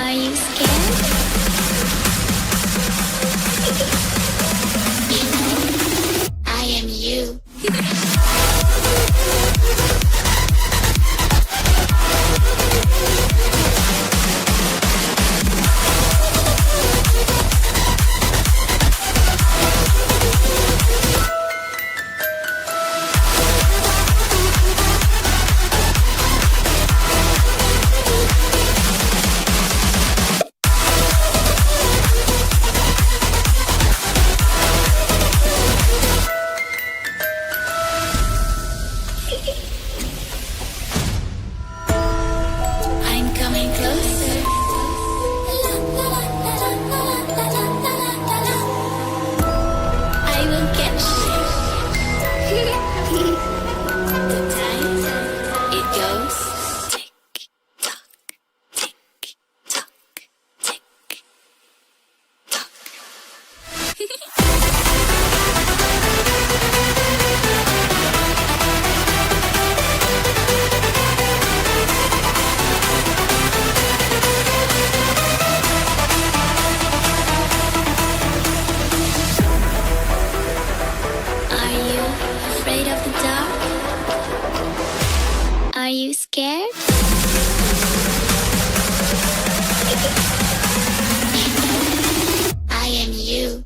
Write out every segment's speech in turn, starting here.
Are you scared? I am you. I'm coming closer. I will catch you. The time it goes tick tock, tick tock, tick tock. Are you afraid of the dark? Are you scared? I am you.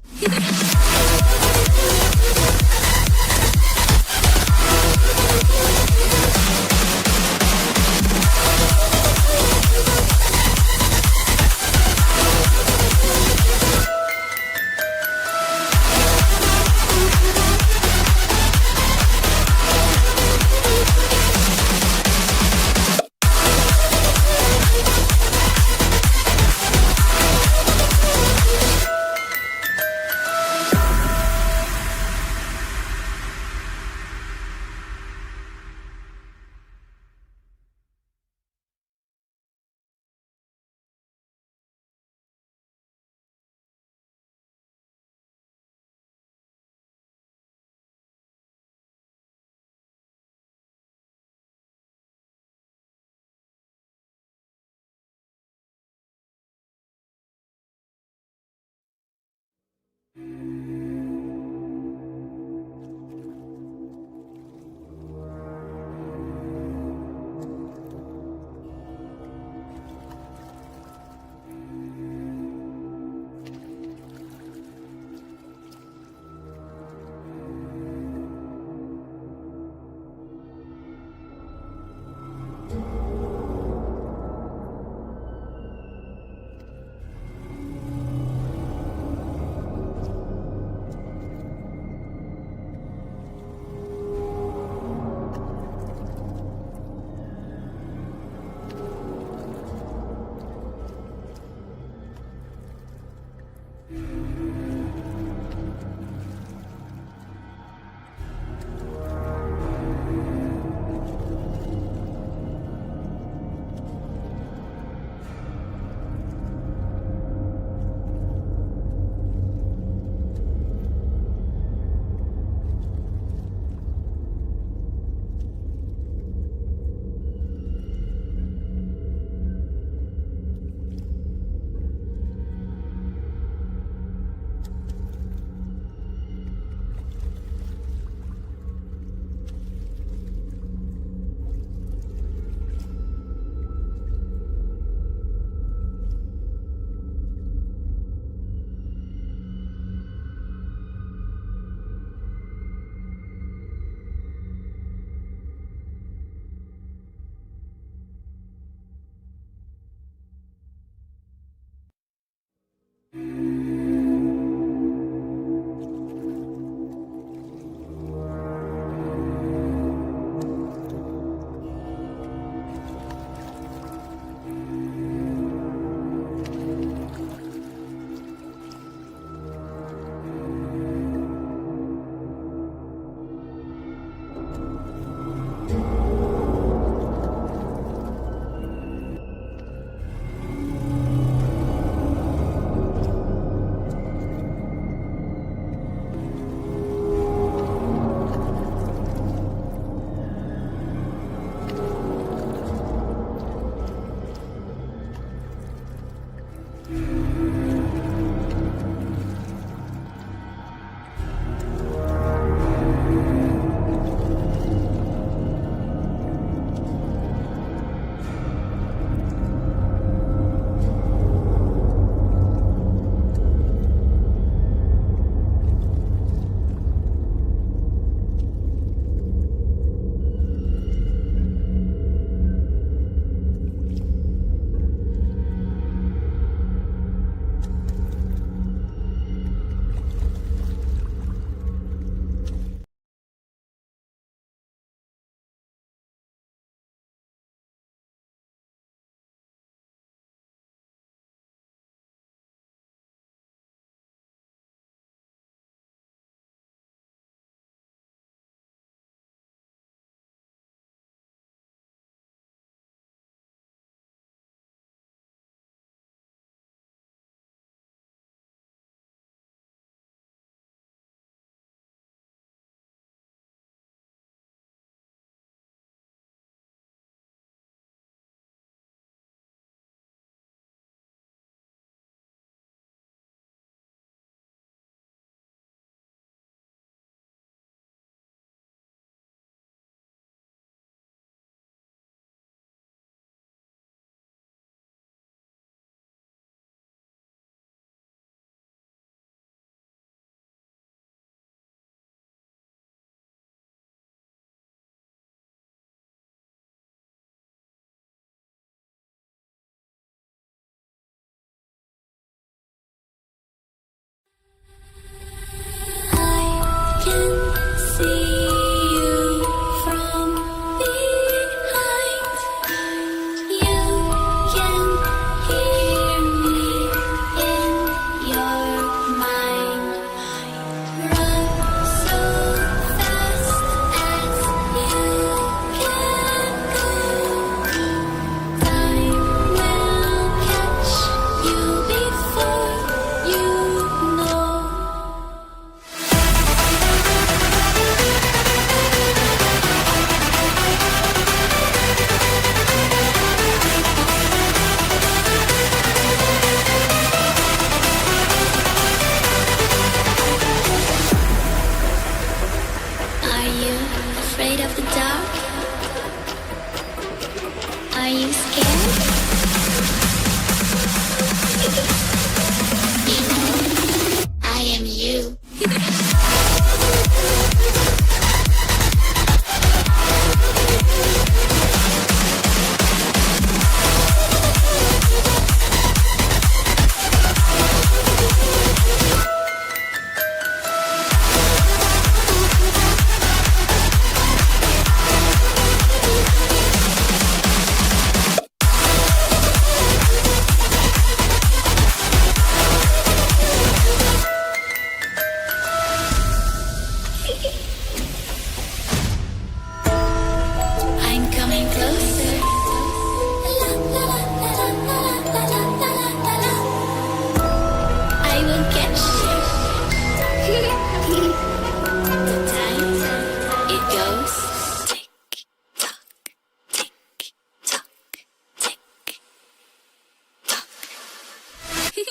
Are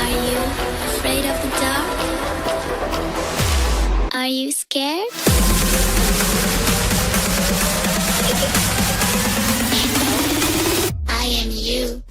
you afraid of the dark? Are you scared? I am you.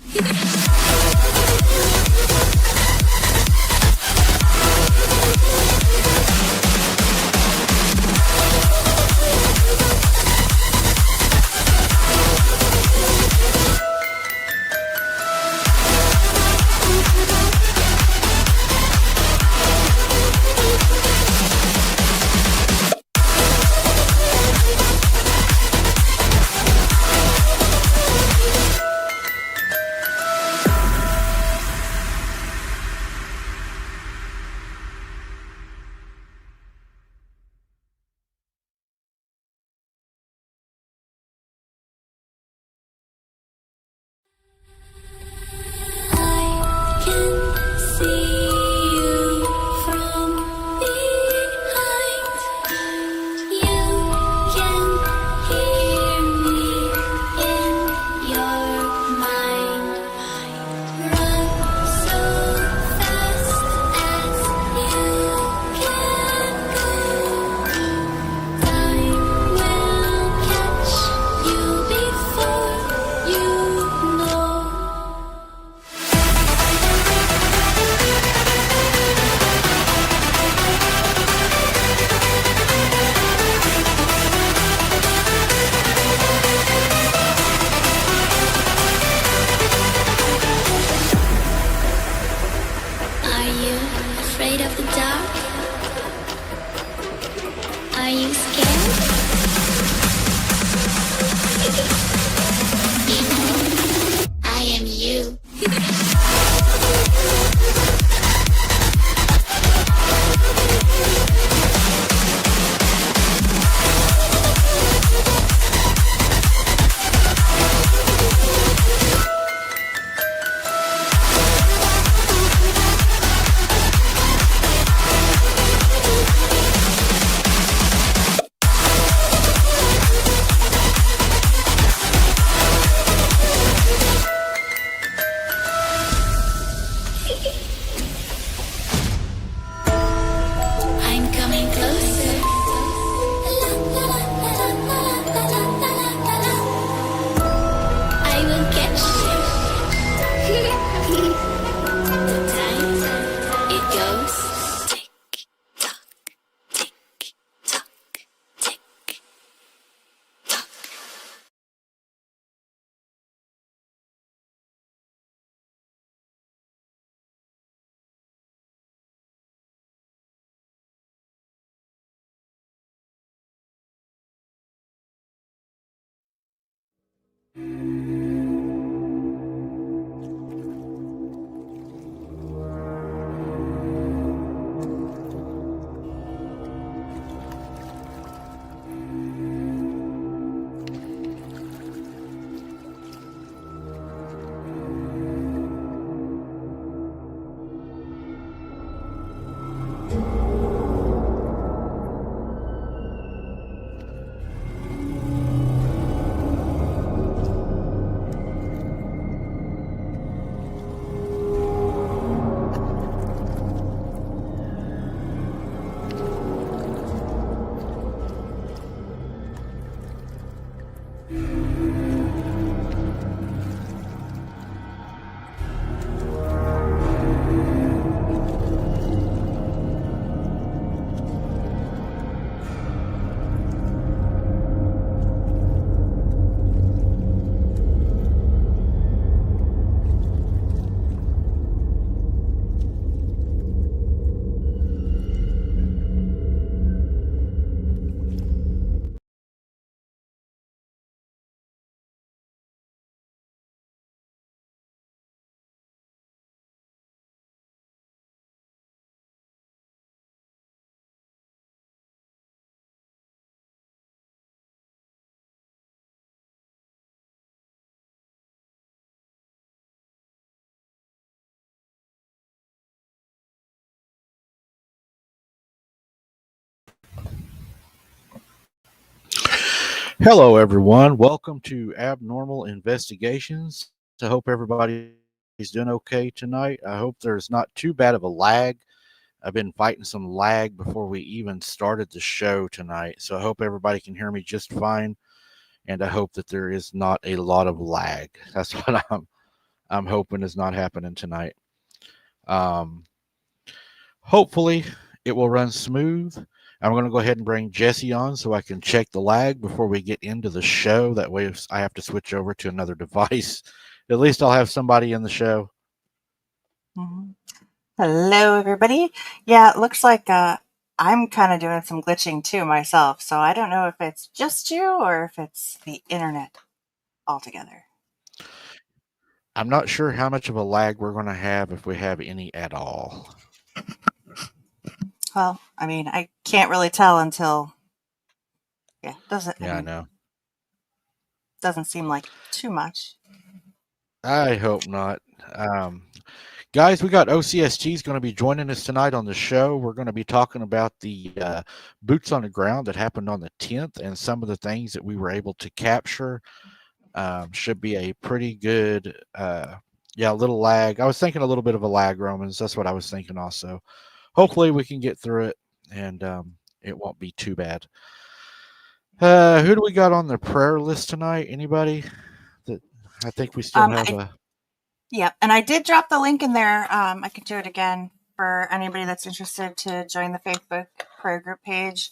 I can see you from behind. You can hear me in your mind. Run so fast as you can go. Time will catch you before you know. Are you afraid of the dark? Are you scared? I am you. Hello, everyone. Welcome to Abnormal Investigations. I hope everybody's doing okay tonight. I hope there's not too bad of a lag. I've been fighting some lag before we even started the show tonight, so I hope everybody can hear me just fine. And I hope that there is not a lot of lag. That's what I'm hoping is not happening tonight. Um, Hopefully, it will run smooth. I'm going to go ahead and bring Jesse on so I can check the lag before we get into the show. That way, if I have to switch over to another device, at least I'll have somebody in the show. Mhm. Hello, everybody. Yeah, it looks like I'm kind of doing some glitching too myself, so I don't know if it's just you or if it's the internet altogether. I'm not sure how much of a lag we're going to have if we have any at all. Well, I mean, I can't really tell until yeah, doesn't I Yeah, I mean, know. doesn't seem like too much. I hope not. Um, Guys, we got OCST is going to be joining us tonight on the show. We're going to be talking about the boots on the ground that happened on the 10th and some of the things that we were able to capture. Should be a pretty good, yeah, a little lag. I was thinking a little bit of a lag, Romans. That's what I was thinking also. Hopefully, we can get through it and it won't be too bad. Who do we got on the prayer list tonight? Anybody? That I think we still have I a. Yep, and I did drop the link in there. I can do it again for anybody that's interested to join the Facebook prayer group page.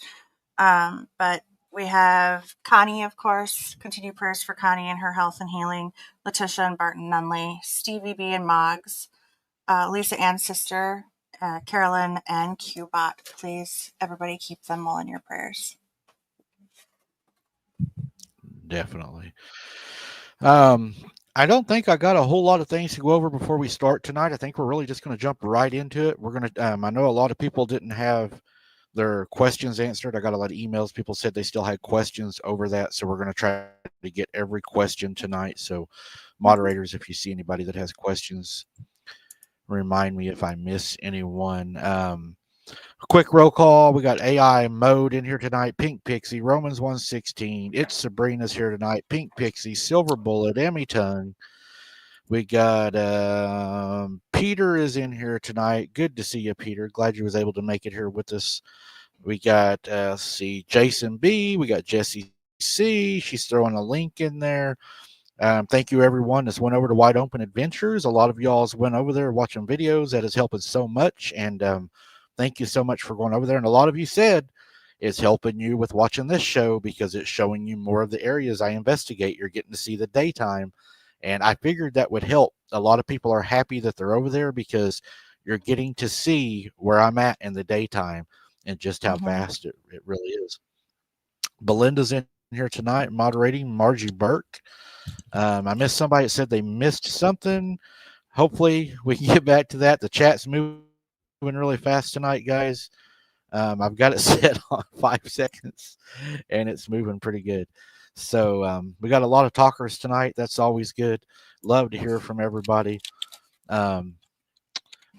But we have Connie, of course, continue prayers for Connie and her health and healing, Letitia and Barton Nunley, Stevie B and Moggs, Lisa Ann's sister, Carolyn and Qbot. Please, everybody, keep them all in your prayers. Definitely. Um, I don't think I got a whole lot of things to go over before we start tonight. I think we're really just going to jump right into it. We're going to. I know a lot of people didn't have their questions answered. I got a lot of emails. People said they still had questions over that, so we're going to try to get every question tonight. So, moderators, if you see anybody that has questions, remind me if I miss anyone. Quick roll call. We got AI mode in here tonight. Pink Pixie, Romans 116. It's Sabrina's here tonight. Pink Pixie, Silver Bullet, Emmy Tongue. We got Peter is in here tonight. Good to see you, Peter. Glad you was able to make it here with us. We got let's see, Jason B. We got Jesse C. She's throwing a link in there. Thank you, everyone that's went over to Wide Open Adventures. A lot of y'all's went over there watching videos. That is helping so much. And thank you so much for going over there. And a lot of you said it's helping you with watching this show because it's showing you more of the areas I investigate. You're getting to see the daytime. And I figured that would help. A lot of people are happy that they're over there because you're getting to see where I'm at in the daytime and just how Mm-hmm. vast it really is. Belinda's in here tonight moderating. Margie Burke. I missed somebody that said they missed something. Hopefully, we can get back to that. The chat's moving really fast tonight, guys. I've got it set on 5 seconds, and it's moving pretty good. So we got a lot of talkers tonight. That's always good. Love to hear from everybody. Um,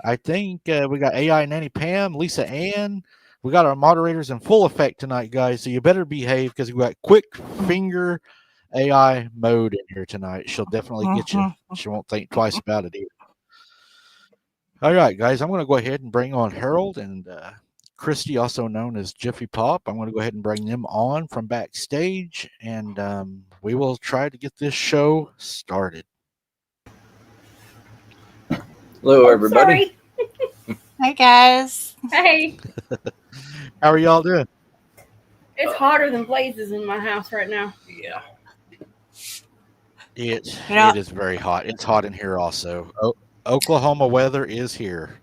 I think we got AI Nanny Pam, Lisa Ann. We got our moderators in full effect tonight, guys. So you better behave because we got quick finger AI mode in here tonight. She'll definitely get you. Mm-hmm. She won't think twice about it either. All right, guys, I'm going to go ahead and bring on Harold and Christy, also known as Jiffy Pop. I'm going to go ahead and bring them on from backstage, and we will try to get this show started. Hello, everybody. Sorry. Hi, guys. Hey, How are y'all doing? it's hotter than blazes in my house right now. Yeah. It is very hot. It's hot in here also. Oklahoma weather is here.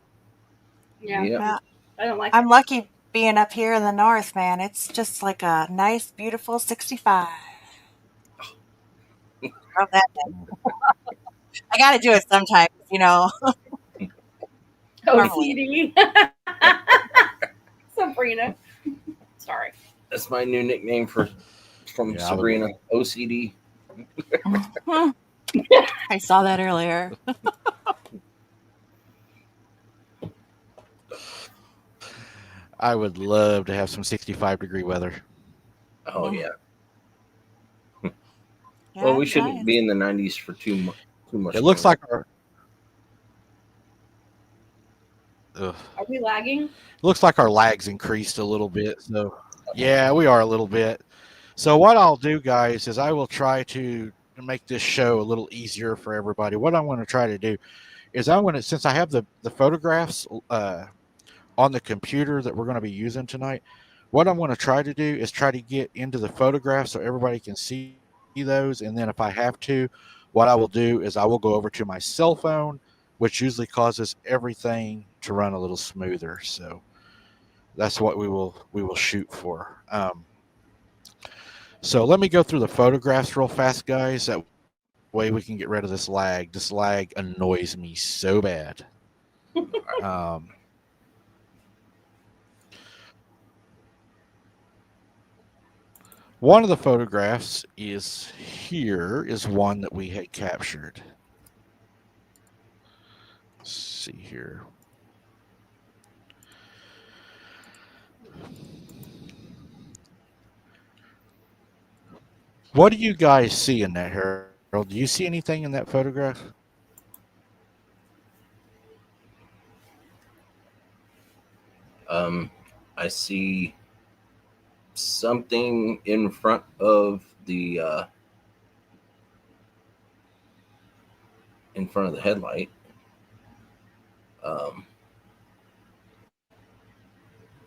Yeah, Yep. Yeah, I don't like I'm it. lucky being up here in the north, man. It's just like a nice, beautiful 65. Love that. I got to do it sometimes, normally. OCD. Sabrina. Sorry. That's my new nickname from Yeah, Sabrina. OCD. I saw that earlier. I would love to have some 65-degree weather. Oh, yeah. Yeah, Well, we it's shouldn't nice. be in the 90s for too much. It looks longer. like our. Ugh. Are we lagging? Looks like our lags increased a little bit. So yeah, we are a little bit. So what I'll do, guys, is I will try to make this show a little easier for everybody. What I'm going to try to do is I'm going to, since I have the photographs on the computer that we're going to be using tonight, what I'm going to try to do is try to get into the photographs so everybody can see those. And then if I have to, what I will do is I will go over to my cell phone, which usually causes everything to run a little smoother. So that's what we will shoot for. So let me go through the photographs real fast, guys. That way we can get rid of this lag. This lag annoys me so bad. One of the photographs is one that we had captured. Let's see here. What do you guys see in that, Harold? Do you see anything in that photograph? I see something in front of the headlight.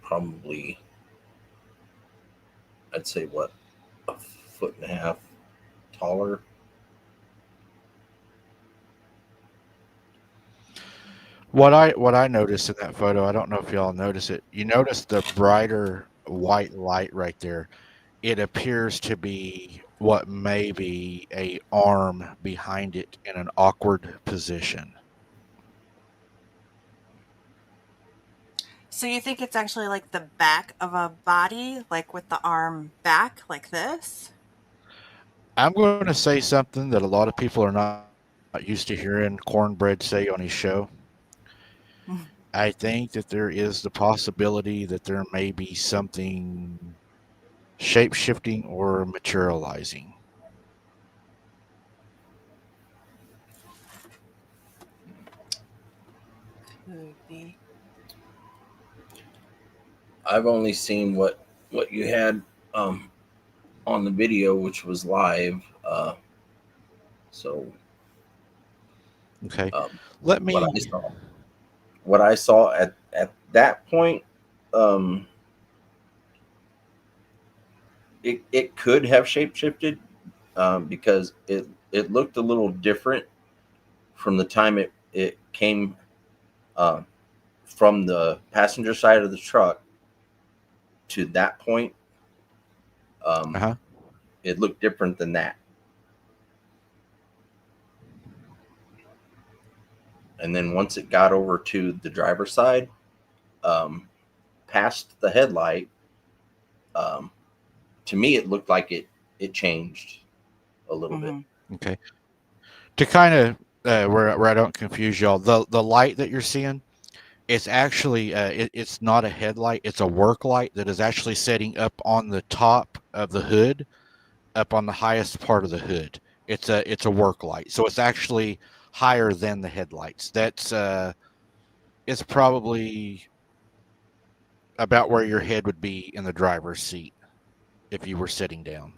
Probably, I'd say what, a foot and a half taller. What I noticed in that photo, I don't know if y'all notice it. You notice the brighter white light right there. It appears to be what may be a arm behind it in an awkward position. So you think it's actually like the back of a body, like with the arm back, like this? I'm going to say something that a lot of people are not used to hearing Cornbread say on his show. I think that there is the possibility that there may be something shape-shifting or materializing. Could be. I've only seen what you had on the video, which was live. So Okay. Let me. What I saw at that point, it could have shapeshifted because it looked a little different from the time it came from the passenger side of the truck to that point. It looked different than that. And then once it got over to the driver's side, past the headlight, to me it looked like it changed a little bit. Okay. To kind of where I don't confuse y'all, the light that you're seeing, it's actually it's not a headlight. It's a work light that is actually setting up on the top of the hood, up on the highest part of the hood. It's a work light, so it's actually higher than the headlights. That's it's probably about where your head would be in the driver's seat if you were sitting down.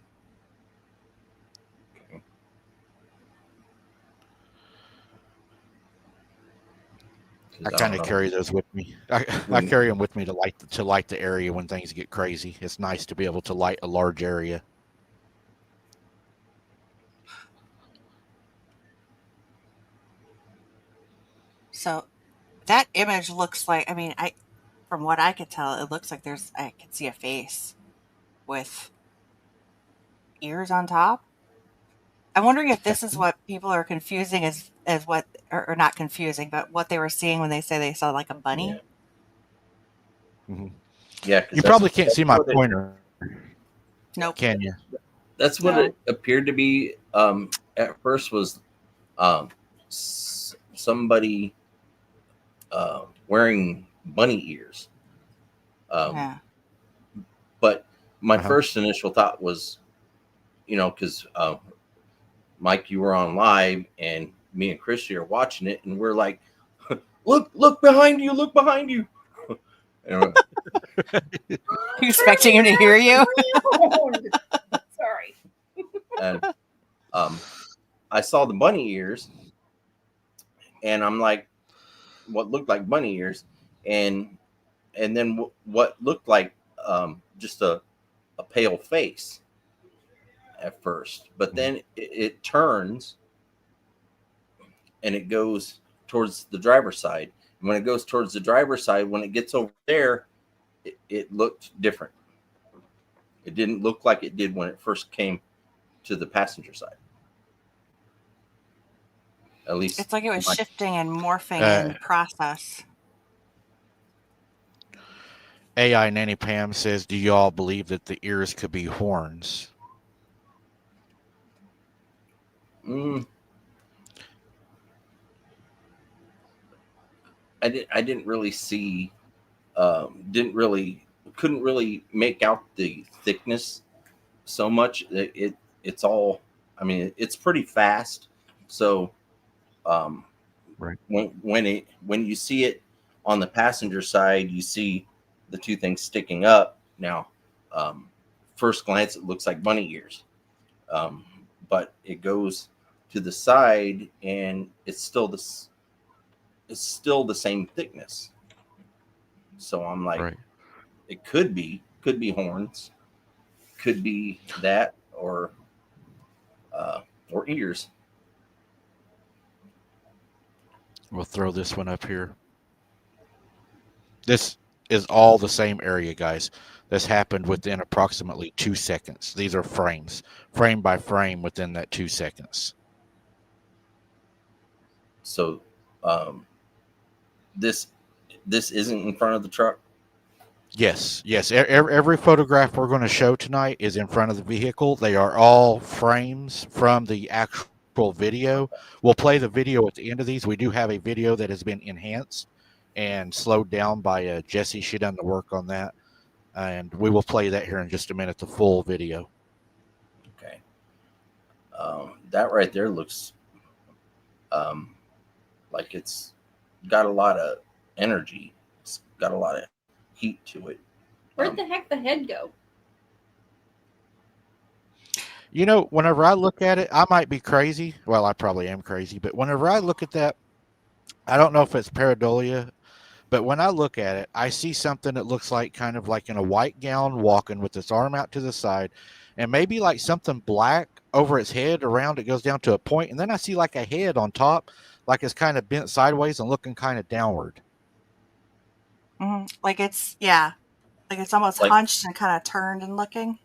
I kind of carry those with me. I carry them with me to light the area when things get crazy. It's nice to be able to light a large area. So that image looks like, I mean, from what I could tell, it looks like I can see a face with ears on top. I'm wondering if this is what people are confusing as what, or not confusing, but what they were seeing when they say they saw like a bunny. Yeah. Mm-hmm. Yeah, you probably can't see my pointer. Nope. Can you? That's what it appeared to be. At first was somebody wearing bunny ears. Yeah. But my first initial thought was, because Mike, you were on live, and me and Christy are watching it, and we're like, look behind you, look behind you. And You expecting him to hear you? Sorry. and I saw the bunny ears, and I'm like, what looked like bunny ears, and then what looked like just a pale face at first, but then it turns and it goes towards the driver's side. And when it goes towards the driver's side, when it gets over there, it looked different. It didn't look like it did when it first came to the passenger side. At least It's like it was shifting and morphing in process. AI Nanny Pam says, do you all believe that the ears could be horns? I didn't really see, couldn't really make out the thickness so much. It's all, I mean, it's pretty fast. So Right. when you see it on the passenger side, you see the two things sticking up. Now, first glance, it looks like bunny ears, but it goes to the side, and it's still the same thickness. So I'm like, Right. it could be horns, could be that, or ears. We'll throw this one up here. This is all the same area, guys. This happened within approximately 2 seconds. These are frames, frame by frame within that 2 seconds. So this isn't in front of the truck. Yes. Every photograph we're going to show tonight is in front of the vehicle. They are all frames from the actual video. We'll play the video at the end of these. We do have a video that has been enhanced and slowed down by Jesse. She done the work on that, and we will play that here in just a minute, the full video. Okay. That right there looks like it's got a lot of energy. It's got a lot of heat to it. Where'd the heck the head go? You know, whenever I look at it, I might be crazy. Well, I probably am crazy, but whenever I look at that, I don't know if it's pareidolia, but when I look at it, I see something that looks like kind of like in a white gown walking with its arm out to the side, and maybe like something black over its head around it goes down to a point, and then I see like a head on top, like it's kind of bent sideways and looking kind of downward. Mm-hmm. Like it's almost Like- hunched and kind of turned and looking.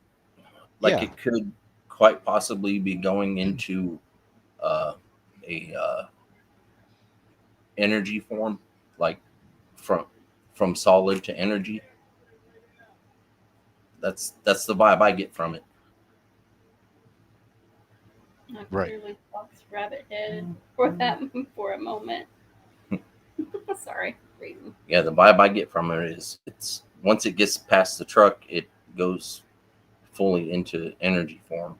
Like Yeah. it could quite possibly be going into a energy form, like from solid to energy. That's the vibe I get from it. I Right. clearly Fox Rabbit head for that for a moment. Sorry, reason. Yeah, the vibe I get from it is it's once it gets past the truck, it goes fully into energy form.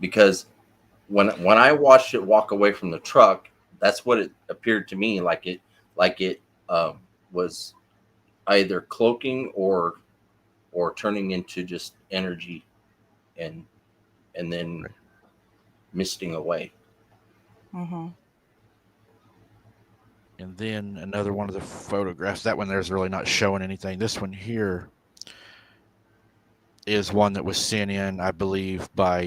Because when I watched it walk away from the truck, that's what it appeared to me like. It was either cloaking or turning into just energy and then misting away. Mm-hmm. And then another one of the photographs, that one there's really not showing anything. This one here is one that was sent in, I believe, by,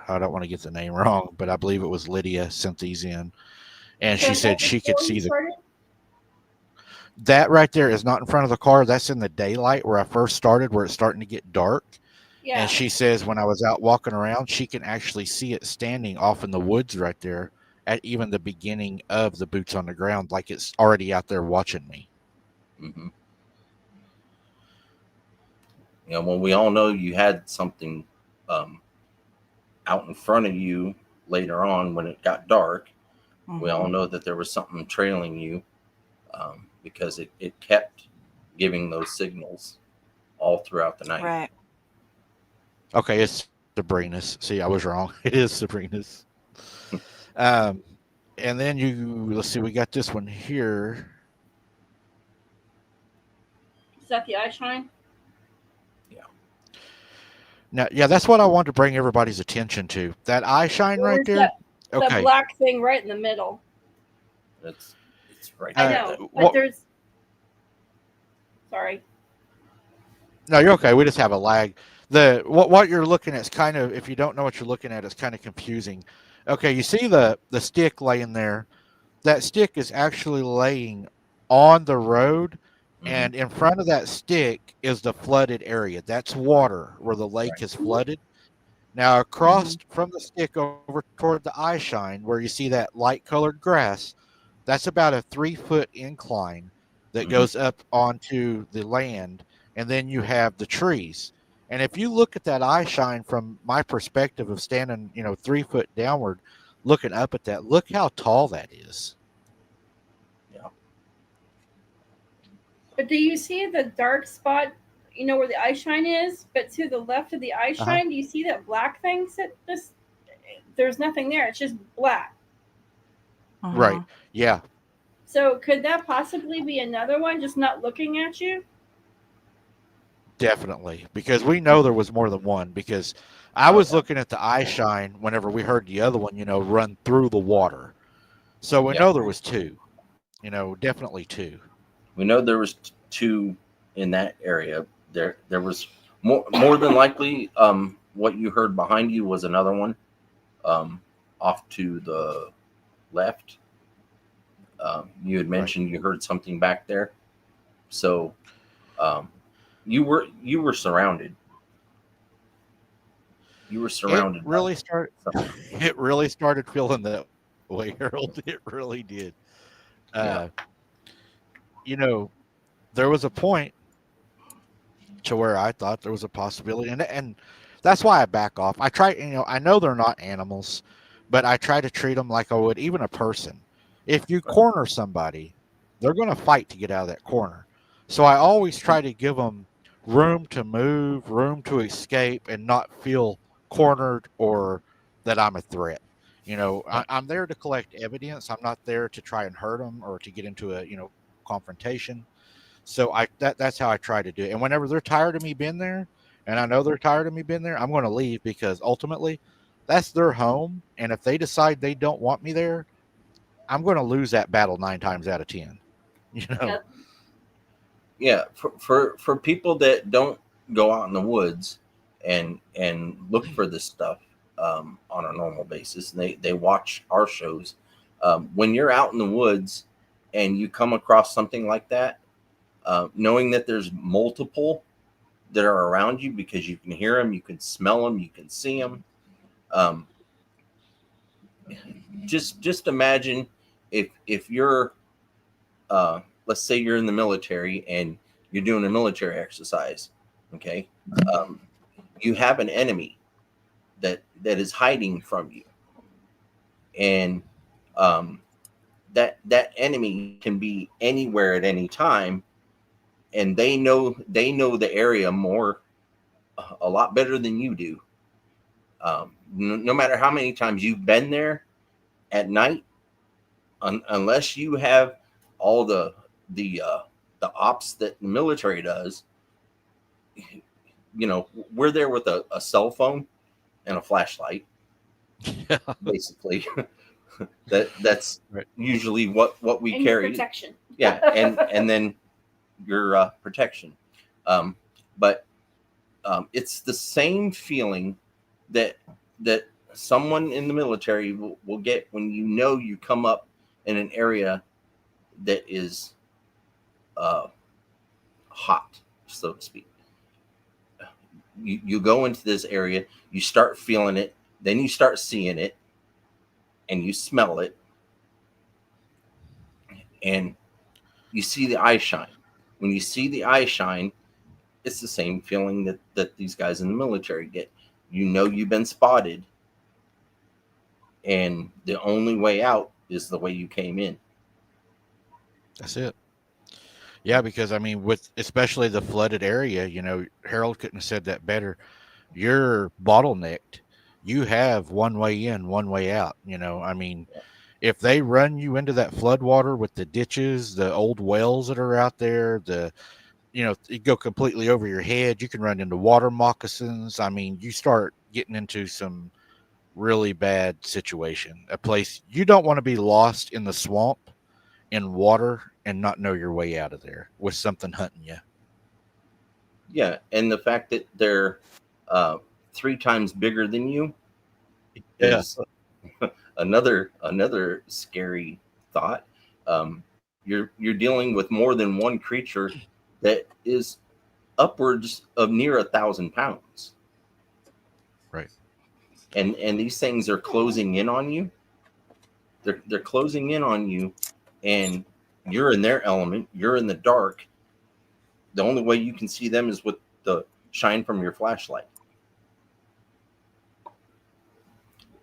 I don't want to get the name wrong, but I believe it was Lydia sent these in. And she said she could see that right there is not in front of the car. That's in the daylight where I first started, where it's starting to get dark. Yeah. And she says when I was out walking around, she can actually see it standing off in the woods right there at even the beginning of the boots on the ground, like it's already out there watching me. Mm-hmm. You know, when we all know you had something out in front of you later on when it got dark, Mm-hmm. we all know that there was something trailing you because it kept giving those signals all throughout the night. Right. Okay, it's Sabrina's. See, I was wrong. It is Sabrina's. Um, and then let's see, we got this one here. Is that the eye shine? Now, yeah, that's what I wanted to bring everybody's attention to. That eye shine right Where's there. that Okay. black thing right in the middle? It's right I there. know, but there's. Sorry. No, you're okay. We just have a lag. What you're looking at is kind of, if you don't know what you're looking at, it's kind of confusing. Okay, you see the stick laying there. That stick is actually laying on the road, and in front of that stick is the flooded area. That's water where the lake is flooded. Now, across from the stick over toward the eye shine, where you see that light colored grass, that's about a 3-foot incline that goes up onto the land, and then you have the trees. And if you look at that eye shine from my perspective of standing, 3 foot downward, looking up at that, look how tall that is. Yeah. But do you see the dark spot? Where the eye shine is, but to the left of the eye shine, do you see that black thing? There's nothing there. It's just black. Right. Yeah. So could that possibly be another one just not looking at you? Definitely, because we know there was more than one. Because I was looking at the eye shine whenever we heard the other one, run through the water. So we know there was two. Definitely two. We know there was two in that area. There was more than likely. What you heard behind you was another one, off to the left. You had mentioned you heard something back there, so you were surrounded. You were surrounded. It really started feeling that way, Harold. It really did. There was a point to where I thought there was a possibility, and that's why I back off. I try, I know they're not animals, but I try to treat them like I would even a person. If you corner somebody, they're going to fight to get out of that corner. So I always try to give them room to move, room to escape, and not feel cornered or that I'm a threat. I'm there to collect evidence. I'm not there to try and hurt them or to get into a confrontation. So that's how I try to do it. And whenever they're tired of me being there, and I know they're tired of me being there, I'm going to leave, because ultimately that's their home. And if they decide they don't want me there, I'm going to lose that battle 9 times out of 10. Yeah, for people that don't go out in the woods and look for this stuff on a normal basis, and they watch our shows. When you're out in the woods and you come across something like that, knowing that there's multiple that are around you, because you can hear them, you can smell them, you can see them. Just imagine if you're let's say you're in the military and you're doing a military exercise, okay? You have an enemy that is hiding from you, and that enemy can be anywhere at any time, and they know the area a lot better than you do. No matter how many times you've been there at night, unless you have all the ops that the military does, we're there with a cell phone and a flashlight. Yeah. Basically. that's right. Usually what we and carry. Protection. Yeah, and then your protection. But it's the same feeling that someone in the military will get when you come up in an area that is hot, so to speak. You go into this area, you start feeling it, then you start seeing it, and you smell it, and you see the eye shine. When you see the eye shine, it's the same feeling that these guys in the military get. You've been spotted, and the only way out is the way you came in. That's it. Yeah, because with especially the flooded area, Harold couldn't have said that better. you're bottlenecked. You have one way in, one way out. I mean, if they run you into that floodwater with the ditches, the old wells that are out there, you go completely over your head. You can run into water moccasins. I mean, you start getting into some really bad situation. A place you don't want to be lost in the swamp in water and not know your way out of there with something hunting you. Yeah, and the fact that they're 3 times bigger than you Yeah. is another scary thought. You're dealing with more than one creature that is upwards of near 1,000 pounds, Right. and these things are closing in on you. They're closing in on you, and you're in their element. You're in the dark. The only way you can see them is with the shine from your flashlight,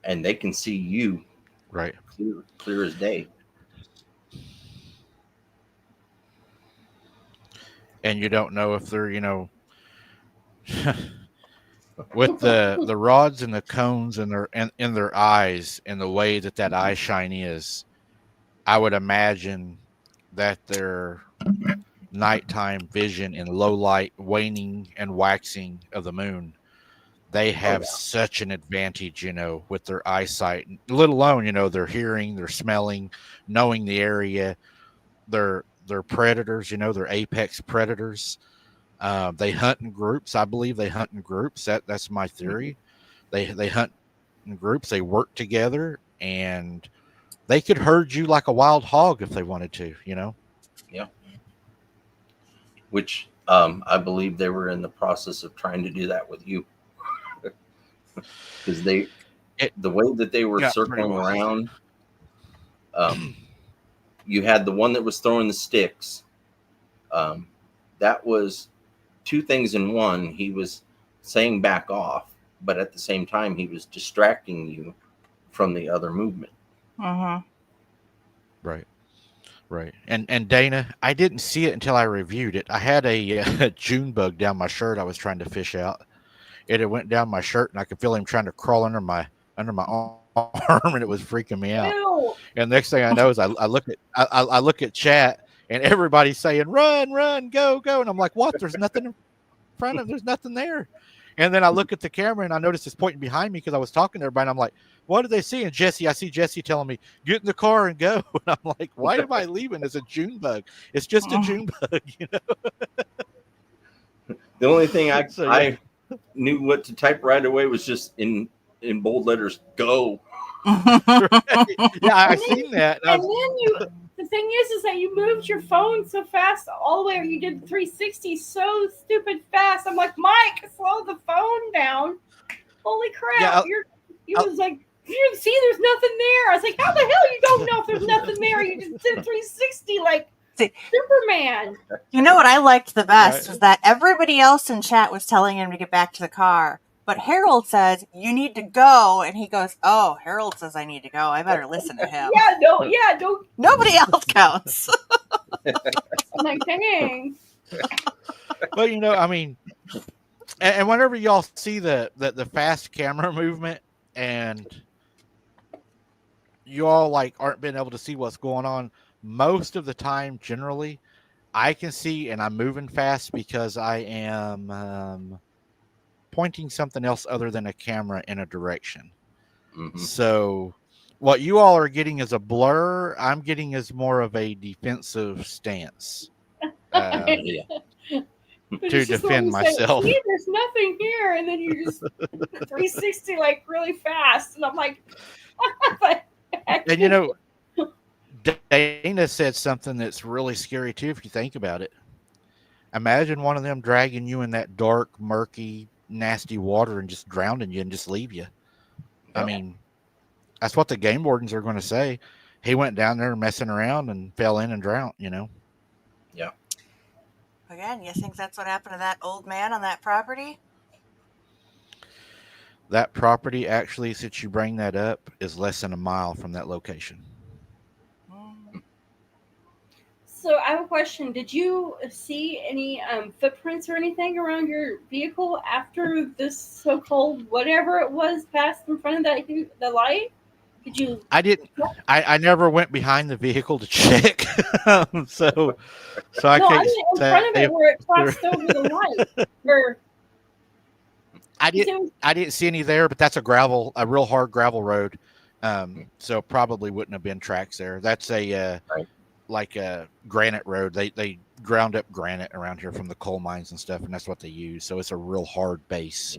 and they can see you Right. clear as day. And you don't know if they're, with the rods and the cones in their eyes and the way that eye shine is, I would imagine that their nighttime vision in low light, waning and waxing of the moon, they have such an advantage, with their eyesight, let alone, their hearing, their smelling, knowing the area. They're predators, they're apex predators. They hunt in groups. I believe they hunt in groups. That's my theory. They hunt in groups. They work together, and they could herd you like a wild hog if they wanted to. Yeah. Which I believe they were in the process of trying to do that with you, because the way that they were circling around. You had the one that was throwing the sticks. That was 2 things in one. He was saying back off, but at the same time, he was distracting you from the other movement. Mm-hmm. Right. And Dana, I didn't see it until I reviewed it. I had a June bug down my shirt I was trying to fish out. It went down my shirt, and I could feel him trying to crawl under my arm, and it was freaking me out. Ew. And next thing I know is I look at chat, and everybody's saying, run, go, and I'm like, what? There's nothing in front of, there's nothing there. And then I look at the camera, and I notice it's pointing behind me because I was talking to everybody. And I'm like, what do they see? And I see Jesse telling me, get in the car and go. And I'm like, why am I leaving? It's a June bug. It's just a June bug, The only thing I yeah. knew what to type right away was just in bold letters, go. Yeah, I seen that. And then the thing is that you moved your phone so fast all the way, or you did 360 so stupid fast. I'm like, Mike, slow the phone down. Holy crap. Yeah, You was like, you see there's nothing there. I was like, how the hell you don't know if there's nothing there? You just did 360 like Superman. You know what I liked the best was that everybody else in chat was telling him to get back to the car. But Harold says, you need to go. And he goes, oh, Harold says I need to go. I better listen to him. Don't. Nobody else counts. I'm like, dang. But, I mean, and whenever y'all see the fast camera movement and you all like aren't being able to see what's going on, most of the time, generally, I can see, and I'm moving fast because I am pointing something else other than a camera in a direction. Mm-hmm. So what you all are getting is a blur. I'm getting is more of a defensive stance to defend myself. See, there's nothing here, and then you just 360 like really fast, and I'm like, and Dana said something that's really scary too if you think about it. Imagine one of them dragging you in that dark, murky, nasty water and just drowning you and just leave you. I mean, that's what the game wardens are going to say. He went down there messing around and fell in and drowned, Yeah. Again, you think that's what happened to that old man on that property? That property, actually, since you bring that up, is less than a mile from that location. So I have a question. Did you see any footprints or anything around your vehicle after this so-called whatever it was passed in front of the light? Did you? I didn't. I never went behind the vehicle to check. so I No, I can't mean in say front of it where it if there- crossed over the light. Or I it didn't. was- I didn't see any there, but that's a real hard gravel road. So probably wouldn't have been tracks there. That's a Right. like a granite road. They ground up granite around here from the coal mines and stuff, and that's what they use. So it's a real hard base.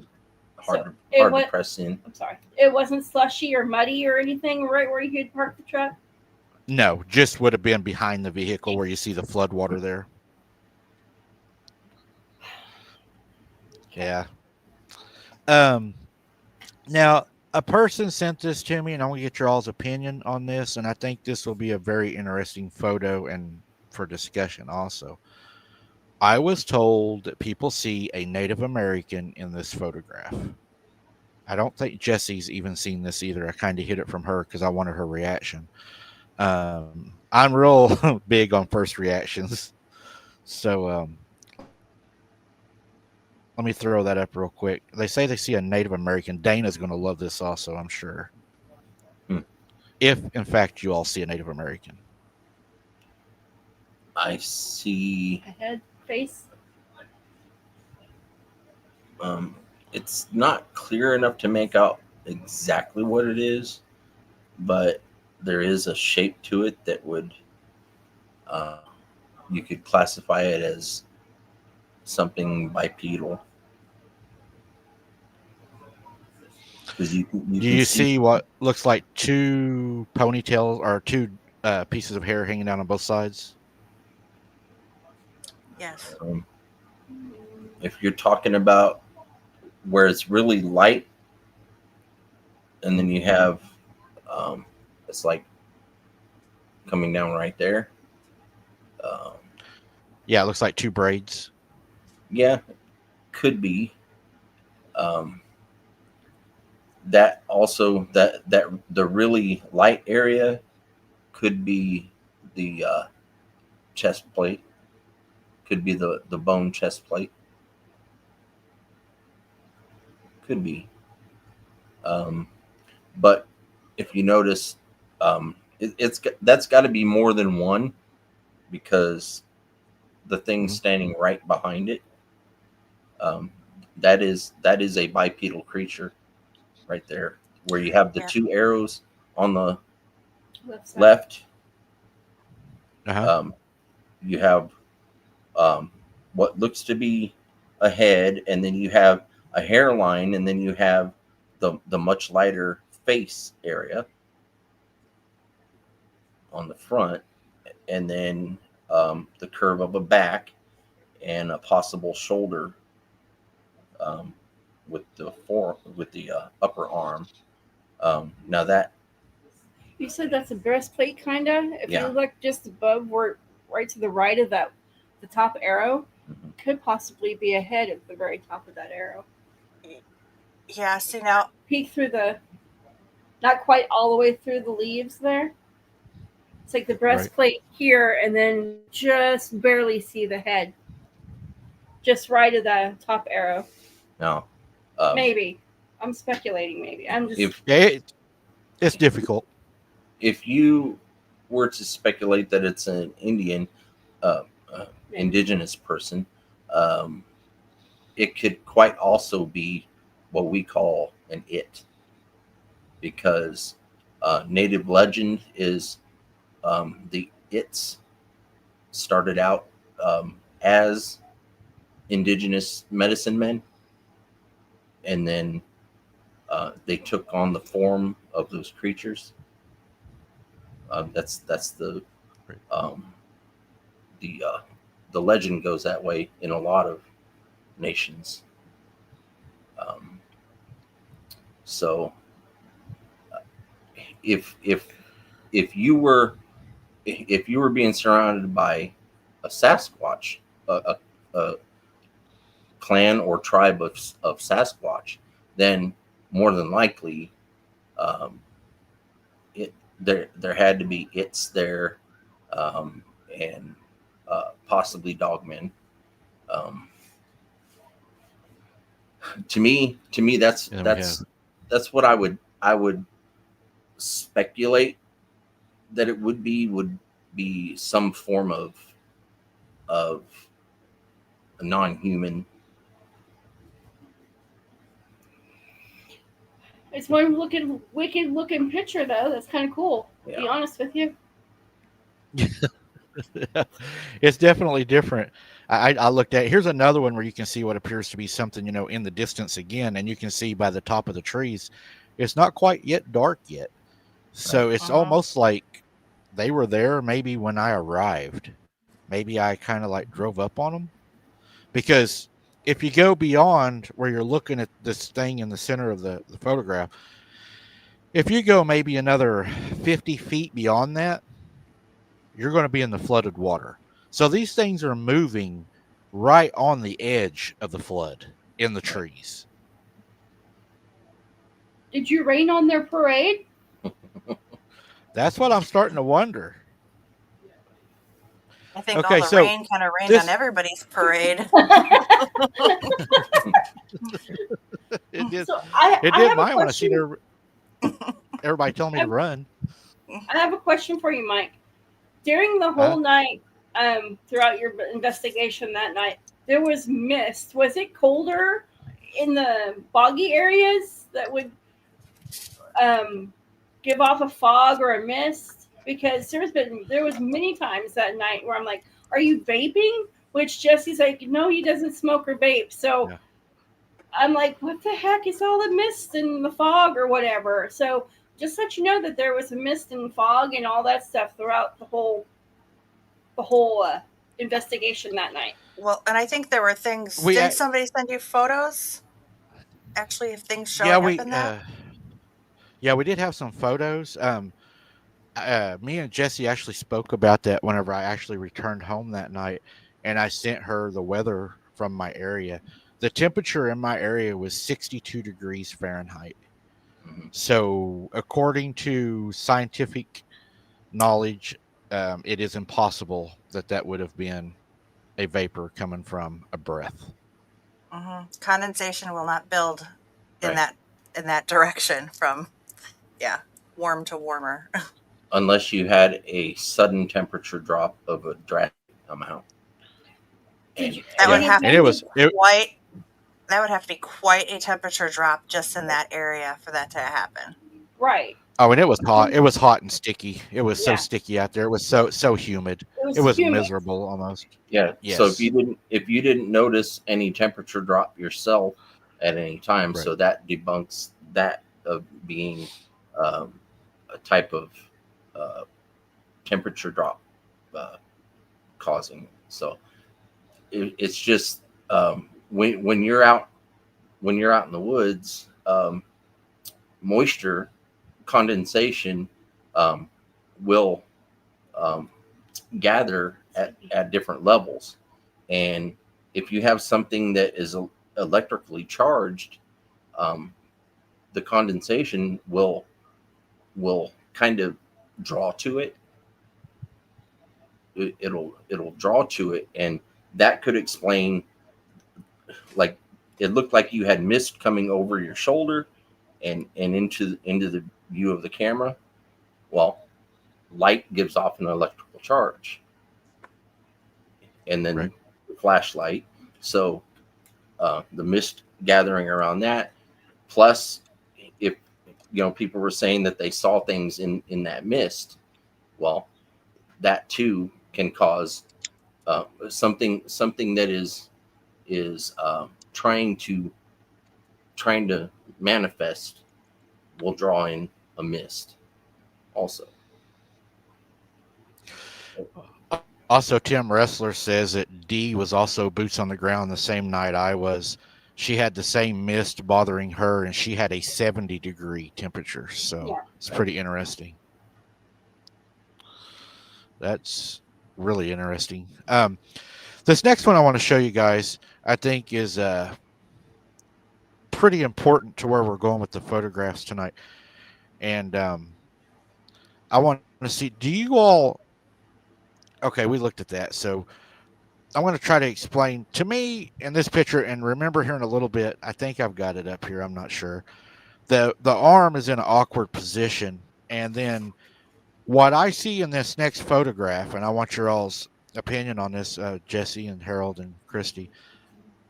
Hard it to went- press in. I'm sorry. It wasn't slushy or muddy or anything right where you could park the truck. No, just would have been behind the vehicle where you see the flood water there. Yeah. Now a person sent this to me, and I want to get your all's opinion on this, and I think this will be a very interesting photo and for discussion also. I was told that people see a Native American in this photograph. I don't think Jesse's even seen this either. I kind of hid it from her because I wanted her reaction. I'm real big on first reactions. So let me throw that up real quick. They say they see a Native American. Dana's going to love this also, I'm sure. If, in fact, you all see a Native American. I see. A head, face. It's not clear enough to make out exactly what it is, but there is a shape to it that would you could classify it as something bipedal. Because you Do you see what looks like two ponytails or two pieces of hair hanging down on both sides? Yes. If you're talking about where it's really light, and then you have it's like coming down right there. Yeah, it looks like two braids. Yeah, could be. That also that the really light area could be the chest plate. Could be the bone chest plate. Could be. But if you notice, that's got to be more than one, because the thing standing right behind it, that is a bipedal creature right there, where you have the two arrows on the left. You have what looks to be a head, and then you have a hairline, and then you have the much lighter face area on the front, and then the curve of a back and a possible shoulder with the upper arm. Now that You said that's a breastplate, kind of. If you look just above, where right to the right of that, the top arrow, could possibly be a head at the very top of that arrow. Yeah. See now, Peek through the, not quite all the way through the leaves there. It's like the breastplate here, and then just barely see the head. Just right of the top arrow. No. Maybe. I'm speculating. Maybe. I'm just. It's difficult. If you were to speculate that it's an Indian, indigenous person, it could quite also be what we call an it, because native legend is the its started out as indigenous medicine men, and then they took on the form of those creatures. That's the legend goes that way in a lot of nations. So if you were being surrounded by a Sasquatch, a clan or tribe of Sasquatch, then more than likely there had to be its there, and possibly dogmen. To me, that's And then we have that's what I would speculate that it would be some form of a non-human. It's one wicked looking picture though. That's kind of cool. To be Yeah. honest with you. it's definitely different. I looked at here's another one where you can see what appears to be something, in the distance again, and you can see by the top of the trees, it's not quite yet dark yet. So it's almost like they were there maybe when I arrived. Maybe I kind of like drove up on them. Because if you go beyond where you're looking at this thing in the center of the photograph, if you go maybe another 50 feet beyond that, you're going to be in the flooded water. So these things are moving right on the edge of the flood in the trees. Did you rain on their parade? That's what I'm starting to wonder. I think Okay, all the so rain kind of rained on everybody's parade. It did. So It I did have a mine when I see question. everybody telling me to run. I have a question for you, Mike. During the whole night, throughout your investigation that night, there was mist. Was it colder in the boggy areas that would give off a fog or a mist? Because there was many times that night where I'm like, "Are you vaping?" Which Jesse's like, "No, he doesn't smoke or vape." So Yeah. I'm like, "What the heck is all the mist and the fog or whatever?" So just let you know that there was a mist and fog and all that stuff throughout the whole investigation that night. Well, and I think there were things. We Didn't somebody send you photos? Actually, of things showing yeah up we in that. we did have some photos. Me and Jesse actually spoke about that whenever I actually returned home that night, and I sent her the weather from my area. The temperature in my area was 62 degrees Fahrenheit. Mhm. So, according to scientific knowledge, it is impossible that would have been a vapor coming from a breath. Condensation will not build in Right. that direction from warm to warmer. Unless you had a sudden temperature drop of a drastic amount. Did you? That would Yeah, have and to it be was it, quite. That would have to be quite a temperature drop just in that area for that to happen. Right. oh, and it was hot. It was hot and sticky. It was so Yeah. sticky out there. It was so humid. It It was humid. miserable almost. Yeah. Yes. So if you didn't notice any temperature drop yourself at any time, Right. so that debunks that of being a type of temperature drop causing. So it's just when you're out in the woods, moisture condensation will gather at different levels, and if you have something that is electrically charged, the condensation will kind of draw to it. It'll draw to it, and that could explain, like, it looked like you had mist coming over your shoulder and into the view of the camera. Well, light gives off an electrical charge, and then Right. the flashlight. So the mist gathering around that, plus if people were saying that they saw things in that mist, well, that too can cause something that is trying to manifest, will draw in a mist also. Also, Tim Wrestler says that Dee was also boots on the ground the same night I was. She had the same mist bothering her, and she had a 70-degree temperature. So Yeah. it's pretty interesting. That's really interesting. This next one I want to show you guys, I think, is pretty important to where we're going with the photographs tonight. And I want to see, do you all... Okay, we looked at that. So I'm going to try to explain to me in this picture, and remember here in a little bit. I think I've got it up here. I'm not sure. The arm is in an awkward position, and then what I see in this next photograph, and I want your all's opinion on this, Jesse and Harold and Christy.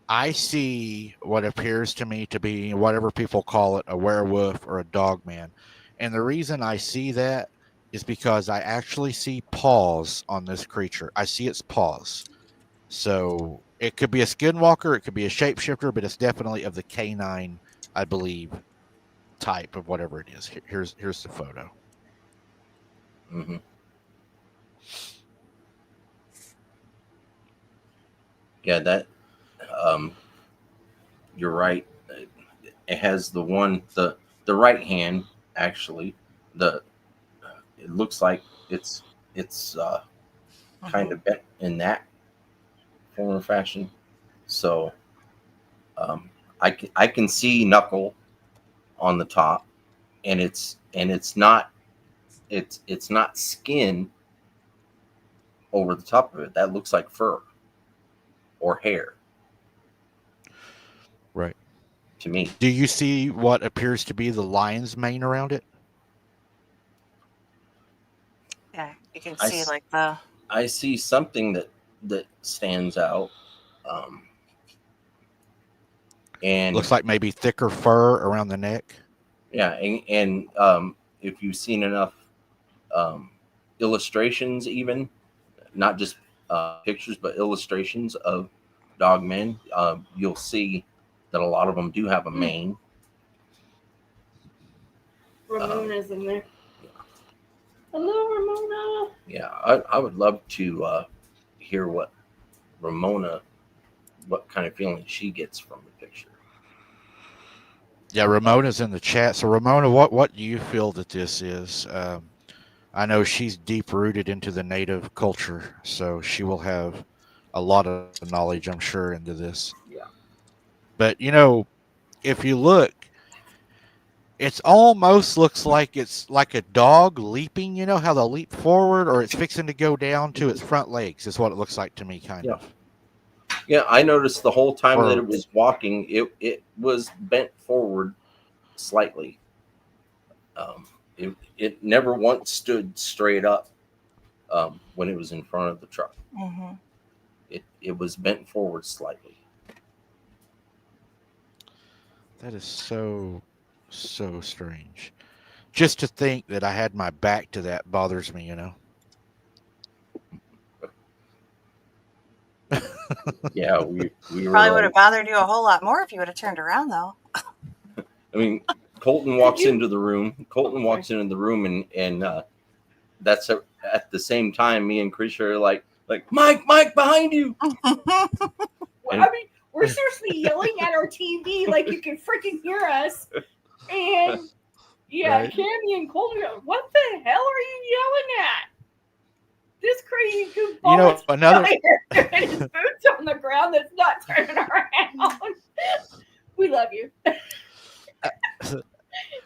I see what appears to me to be whatever people call it, a werewolf or a dog man. And the reason I see that is because I actually see paws on this creature. I see its paws. So it could be a skinwalker, it could be a shapeshifter, but it's definitely of the canine, I believe, type of whatever it is. Here's the photo. Mm-hmm. Yeah, that you're right. It has the right hand actually. It looks like it's kind of bent in that form or fashion. So I can see knuckle on the top, and it's not skin over the top of it. That looks like fur or hair. Right. To me. Do you see what appears to be the lion's mane around it? Yeah, you can see like the. I see something that stands out. And looks like maybe thicker fur around the neck. Yeah, and if you've seen enough illustrations, even not just pictures, but illustrations of dogmen, you'll see that a lot of them do have a mane. Ramona's in there. Yeah. Hello, Ramona. Yeah, I would love to hear what kind of feeling she gets from the picture. Yeah, Ramona's in the chat. So, Ramona, what do you feel that this is? I know she's deep rooted into the native culture, so she will have a lot of knowledge, I'm sure, into this. Yeah. But, if you look, it almost looks like it's like a dog leaping. You know how they'll leap forward, or it's fixing to go down to its front legs, is what it looks like to me, kind of. Yeah, I noticed the whole time that it was walking, it was bent forward slightly. It never once stood straight up when it was in front of the truck. Mm-hmm. It was bent forward slightly. That is so strange. Just to think that I had my back to that bothers me, Yeah, we probably would have bothered you a whole lot more if you would have turned around, though. I mean, Colton walks into the room. And that's at the same time me and Chris are like Mike behind you. I mean, we're seriously yelling at our TV like you can freaking hear us. And yeah, right. Cammy and Colton go, what the hell are you yelling at? This crazy goofball and his boots on the ground that's not turning around. We love you.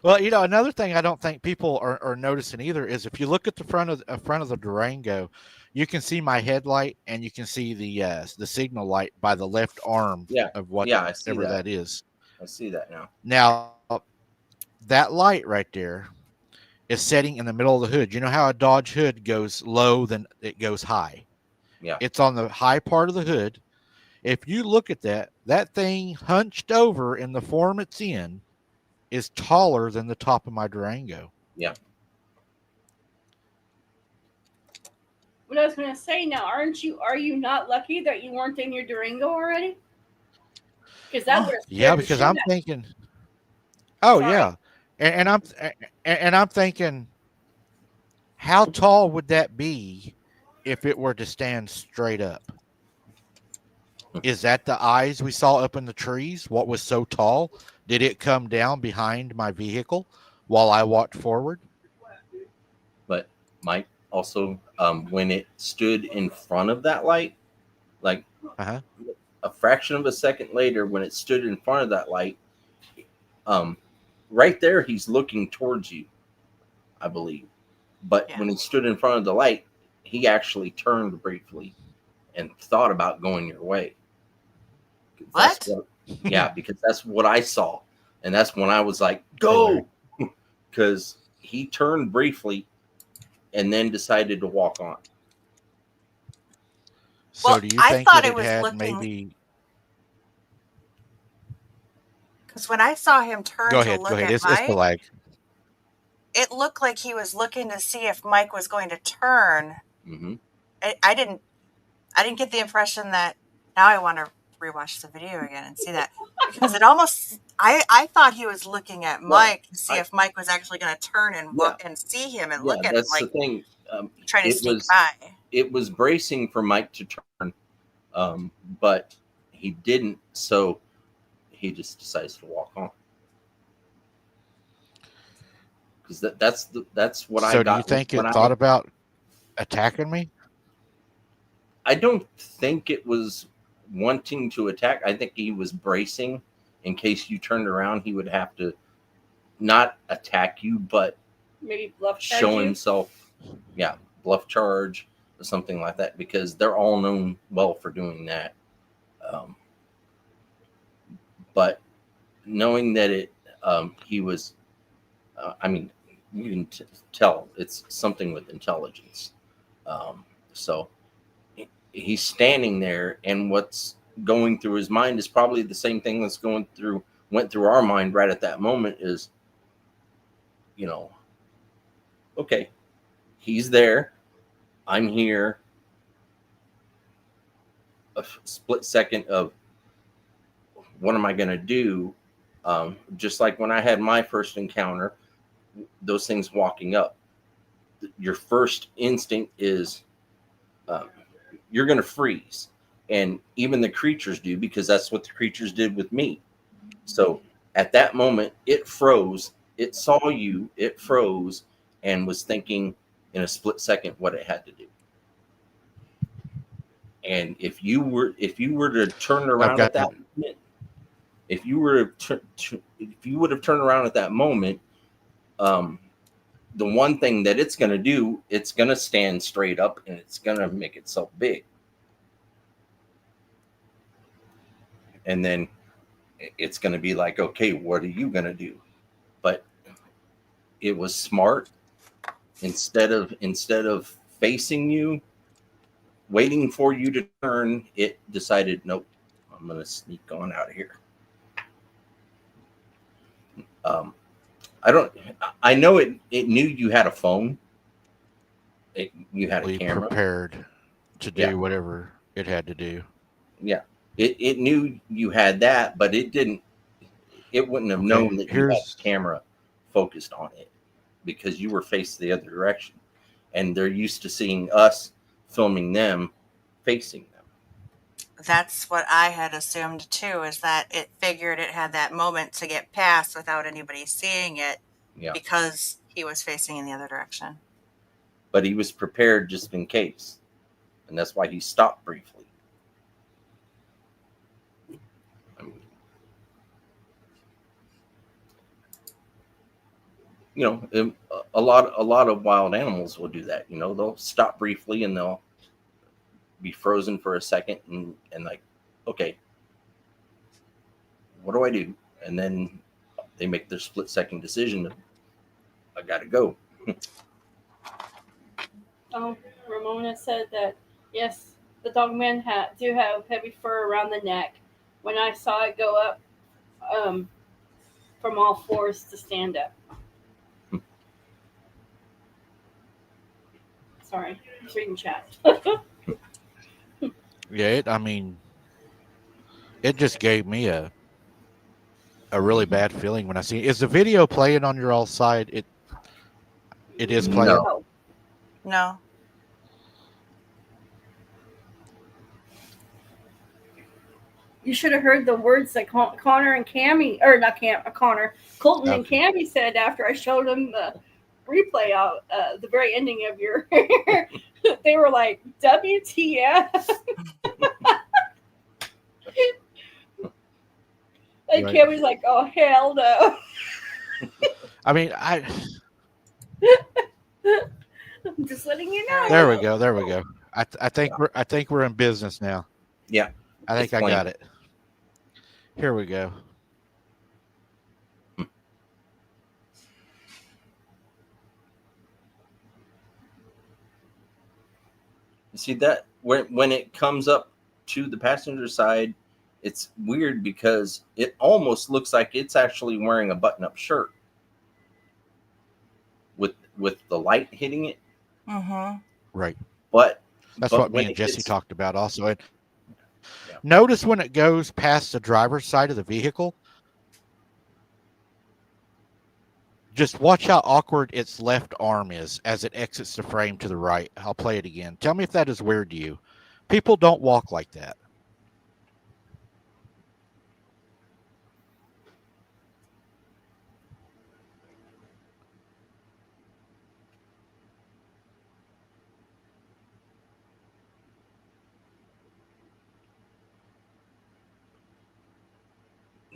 Well, another thing I don't think people are noticing either is if you look at the front of the Durango, you can see my headlight and you can see the signal light by the left arm of whatever that is. I see that now. Now, that light right there is setting in the middle of the hood. You know how a Dodge hood goes low, then it goes high? Yeah. It's on the high part of the hood. If you look at that thing hunched over in the form it's in is taller than the top of my Durango. Yeah. What I was going to say now, are you not lucky that you weren't in your Durango already? Because that would have yeah, because I'm thinking, yeah. And I'm thinking, how tall would that be if it were to stand straight up? Is that the eyes we saw up in the trees? What was so tall? Did it come down behind my vehicle while I walked forward? But Mike, also, when it stood in front of that light, like a fraction of a second later, when it stood in front of that light, right there, he's looking towards you, I believe. But when he stood in front of the light, he actually turned briefly and thought about going your way. What? Yeah, because that's what I saw. And that's when I was like, go. Because he turned briefly and then decided to walk on. So Well, do you I think thought that it it was had looking- maybe? Because when I saw him turn Go to ahead. look Go ahead. at It's the Mike, lag. it looked like he was looking to see if Mike was going to turn. Mm-hmm. I didn't get the impression that. Now I want to rewatch the video again and see that, because it almost, I thought he was looking at Mike to see if Mike was actually going to turn and walk and see him and look at him, that's like the thing. trying to It sneak was by. it was bracing for Mike to turn, but he didn't. So he just decides to walk on. Because that's what I So got. do you think when it thought about attacking me? I don't think it was wanting to attack. I think he was bracing in case you turned around. He would have to not attack you, but Maybe bluff charge show you? himself. Yeah, bluff charge or something like that, because they're all known well for doing that. But knowing that he was, I mean, you can tell it's something with intelligence. So he's standing there, and what's going through his mind is probably the same thing that's went through our mind right at that moment is, okay, he's there, I'm here. A split second of what am I going to do? Just like when I had my first encounter, those things walking up, your first instinct is you're going to freeze. And even the creatures do, because that's what the creatures did with me. So at that moment, it froze. It saw you, it froze, and was thinking in a split second what it had to do. And if you were to turn around at that moment, if you would have turned around at that moment, the one thing that it's going to do, it's going to stand straight up and it's going to make itself big. And then it's going to be like, okay, what are you going to do? But it was smart. Instead of facing you, waiting for you to turn, it decided, nope, I'm going to sneak on out of here. I know it knew you had a phone. You had a camera. Prepared to do whatever it had to do. Yeah. It knew you had that, but it wouldn't have known that you had a camera focused on it, because you were faced the other direction. And they're used to seeing us filming them facing them. That's what I had assumed too, is that it figured it had that moment to get past without anybody seeing it, because he was facing in the other direction. But he was prepared just in case. And that's why he stopped briefly. A lot of wild animals will do that. They'll stop briefly and they'll be frozen for a second and like, okay, what do I do? And then they make their split second decision. I gotta go. Ramona said that yes, the dogmen do have heavy fur around the neck. When I saw it go up from all fours to stand up. Sorry, I was reading chat. Yeah, it just gave me a really bad feeling when I see it. Is the video playing on your all side? It is playing. No. You should have heard the words that Connor and Cammy, or not Connor, Colton and Cammy said after I showed them the replay out the very ending of your. They were like, WTF. And right. Cammy's like, oh, hell no. I'm just letting you know. There we go. I think we're in business now. Yeah, I think it's I plain. got it. Here we go. You see that when it comes up to the passenger side, it's weird because it almost looks like it's actually wearing a button-up shirt with the light hitting it. Mm-hmm. Right. But That's but what me when and it Jesse gets, talked about also. And Yeah. notice when it goes past the driver's side of the vehicle, just watch how awkward its left arm is as it exits the frame to the right. I'll play it again. Tell me if that is weird to you. People don't walk like that.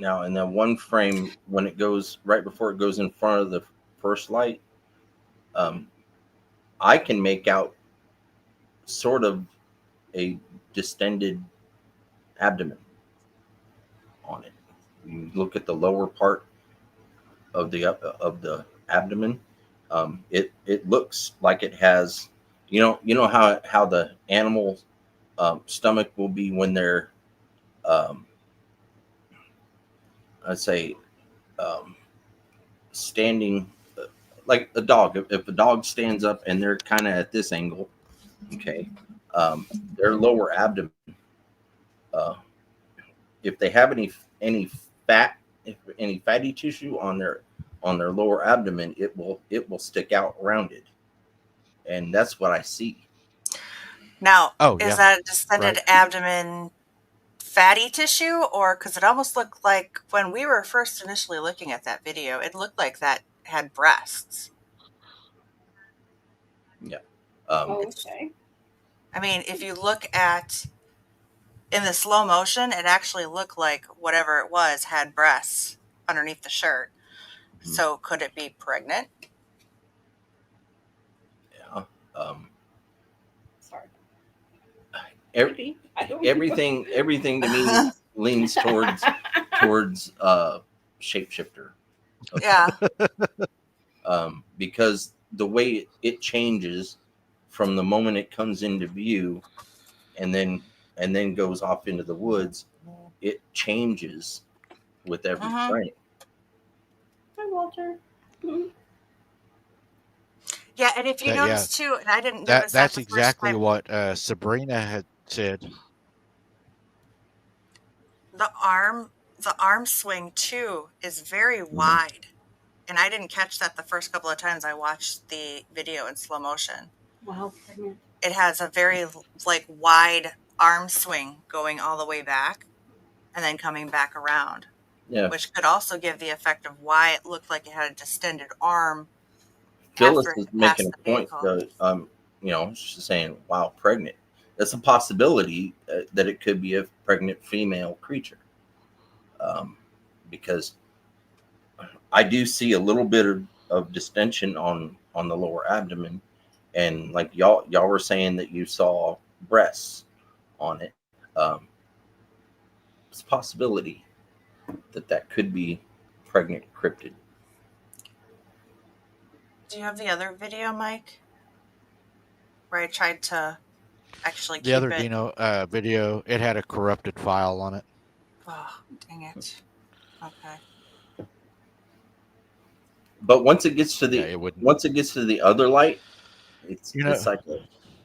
now in that one frame, when it goes right before it goes in front of the first light, I can make out sort of a distended abdomen on it. You look at the lower part of the abdomen. It looks like it has, you know how the animal stomach will be when they're, um, I'd say, um, standing, like a dog. If a dog stands up and they're kind of at this angle, okay, their lower abdomen, uh, if they have any fat, if any fatty tissue on their lower abdomen, it will stick out rounded, and that's what I see. Now, Oh, is yeah. that a distended Right. abdomen fatty tissue, or because it almost looked like when we were first initially looking at that video, it looked like that had breasts. Yeah. Okay. I mean, if you look at in the slow motion, it actually looked like whatever it was had breasts underneath the shirt. So could it be pregnant? Yeah. Um, Sorry. ev- Maybe. I don't know. everything to me leans towards shapeshifter. Okay. Yeah. Because the way it changes from the moment it comes into view and then goes off into the woods, it changes with every Mhm. frame. Hi, Walter. Mhm. Yeah, and if you Yeah. notice too, and I didn't notice that That's the first exactly time, what Sabrina had said. the arm swing too is very wide. And I didn't catch that the first couple of times I watched the video in slow motion. Wow, pregnant. It has a very like wide arm swing going all the way back and then coming back around, Yeah. which could also give the effect of why it looked like it had a distended arm Phyllis after is it making passed a the point. vehicle. She's saying, "Wow, pregnant." That's a possibility that it could be a pregnant female creature, because I do see a little bit of distension on the lower abdomen, and like y'all were saying that you saw breasts on it. Um, it's a possibility that could be pregnant cryptid. Do you have the other video, Mike? Where I tried to actually The keep other it. Dino video, it had a corrupted file on it. Oh, dang it. Okay. But once it gets to Yeah, it wouldn't. the other light, it's You know, like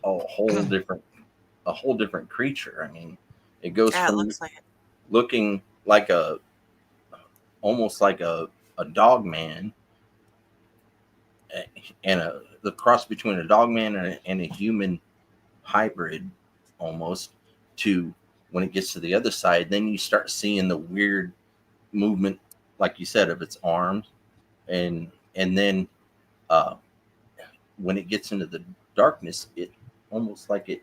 a whole different creature. I mean, it goes Yeah, it from looks like it. looking like almost like a dog man, and the cross between a dog man and a human hybrid, almost, to when it gets to the other side, then you start seeing the weird movement, like you said, of its arms, and then uh, when it gets into the darkness, it almost like it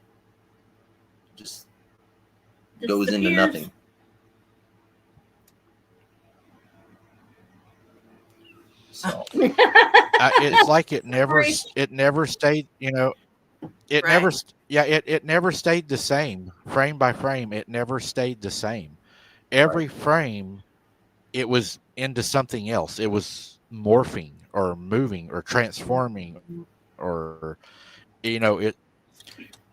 just goes into Disappears. nothing. So it's like it never Great. stayed. You know, It Right. never, it never stayed the same frame by frame. It never stayed the same. Every frame, it was into something else. It was morphing or moving or transforming, or you know it.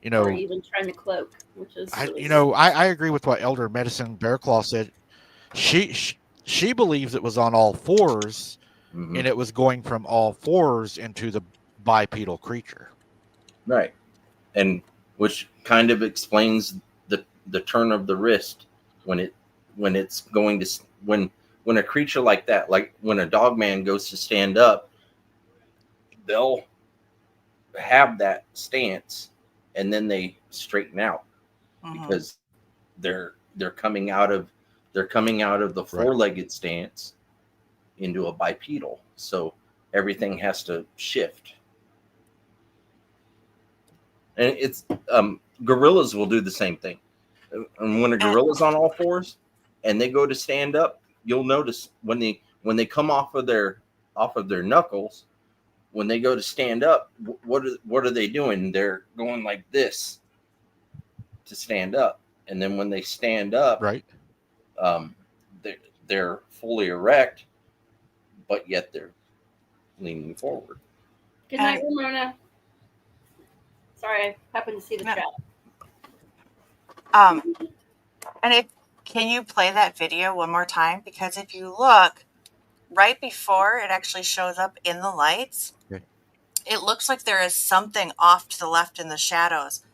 You Or know, even trying to cloak, which is I really you know I agree with what Elder Medicine Bearclaw said. She believes it was on all fours, Mhm. and it was going from all fours into the bipedal creature. Right. And which kind of explains the turn of the wrist when it's going to when a creature like that, like when a dog man goes to stand up, they'll have that stance and then they straighten out because they're coming out of the Right. four-legged stance into a bipedal, so everything has to shift. And it's gorillas will do the same thing. And when a gorilla's on all fours and they go to stand up, you'll notice when they come off of their knuckles, when they go to stand up, what are they doing? They're going like this to stand up, and then when they stand up, Right. um, they're fully erect, but yet they're leaning forward. Good night, Ramona. Sorry, I happened to see the No. chat. And can you play that video one more time? Because if you look right before it actually shows up in the lights, Okay. it looks like there is something off to the left in the shadows.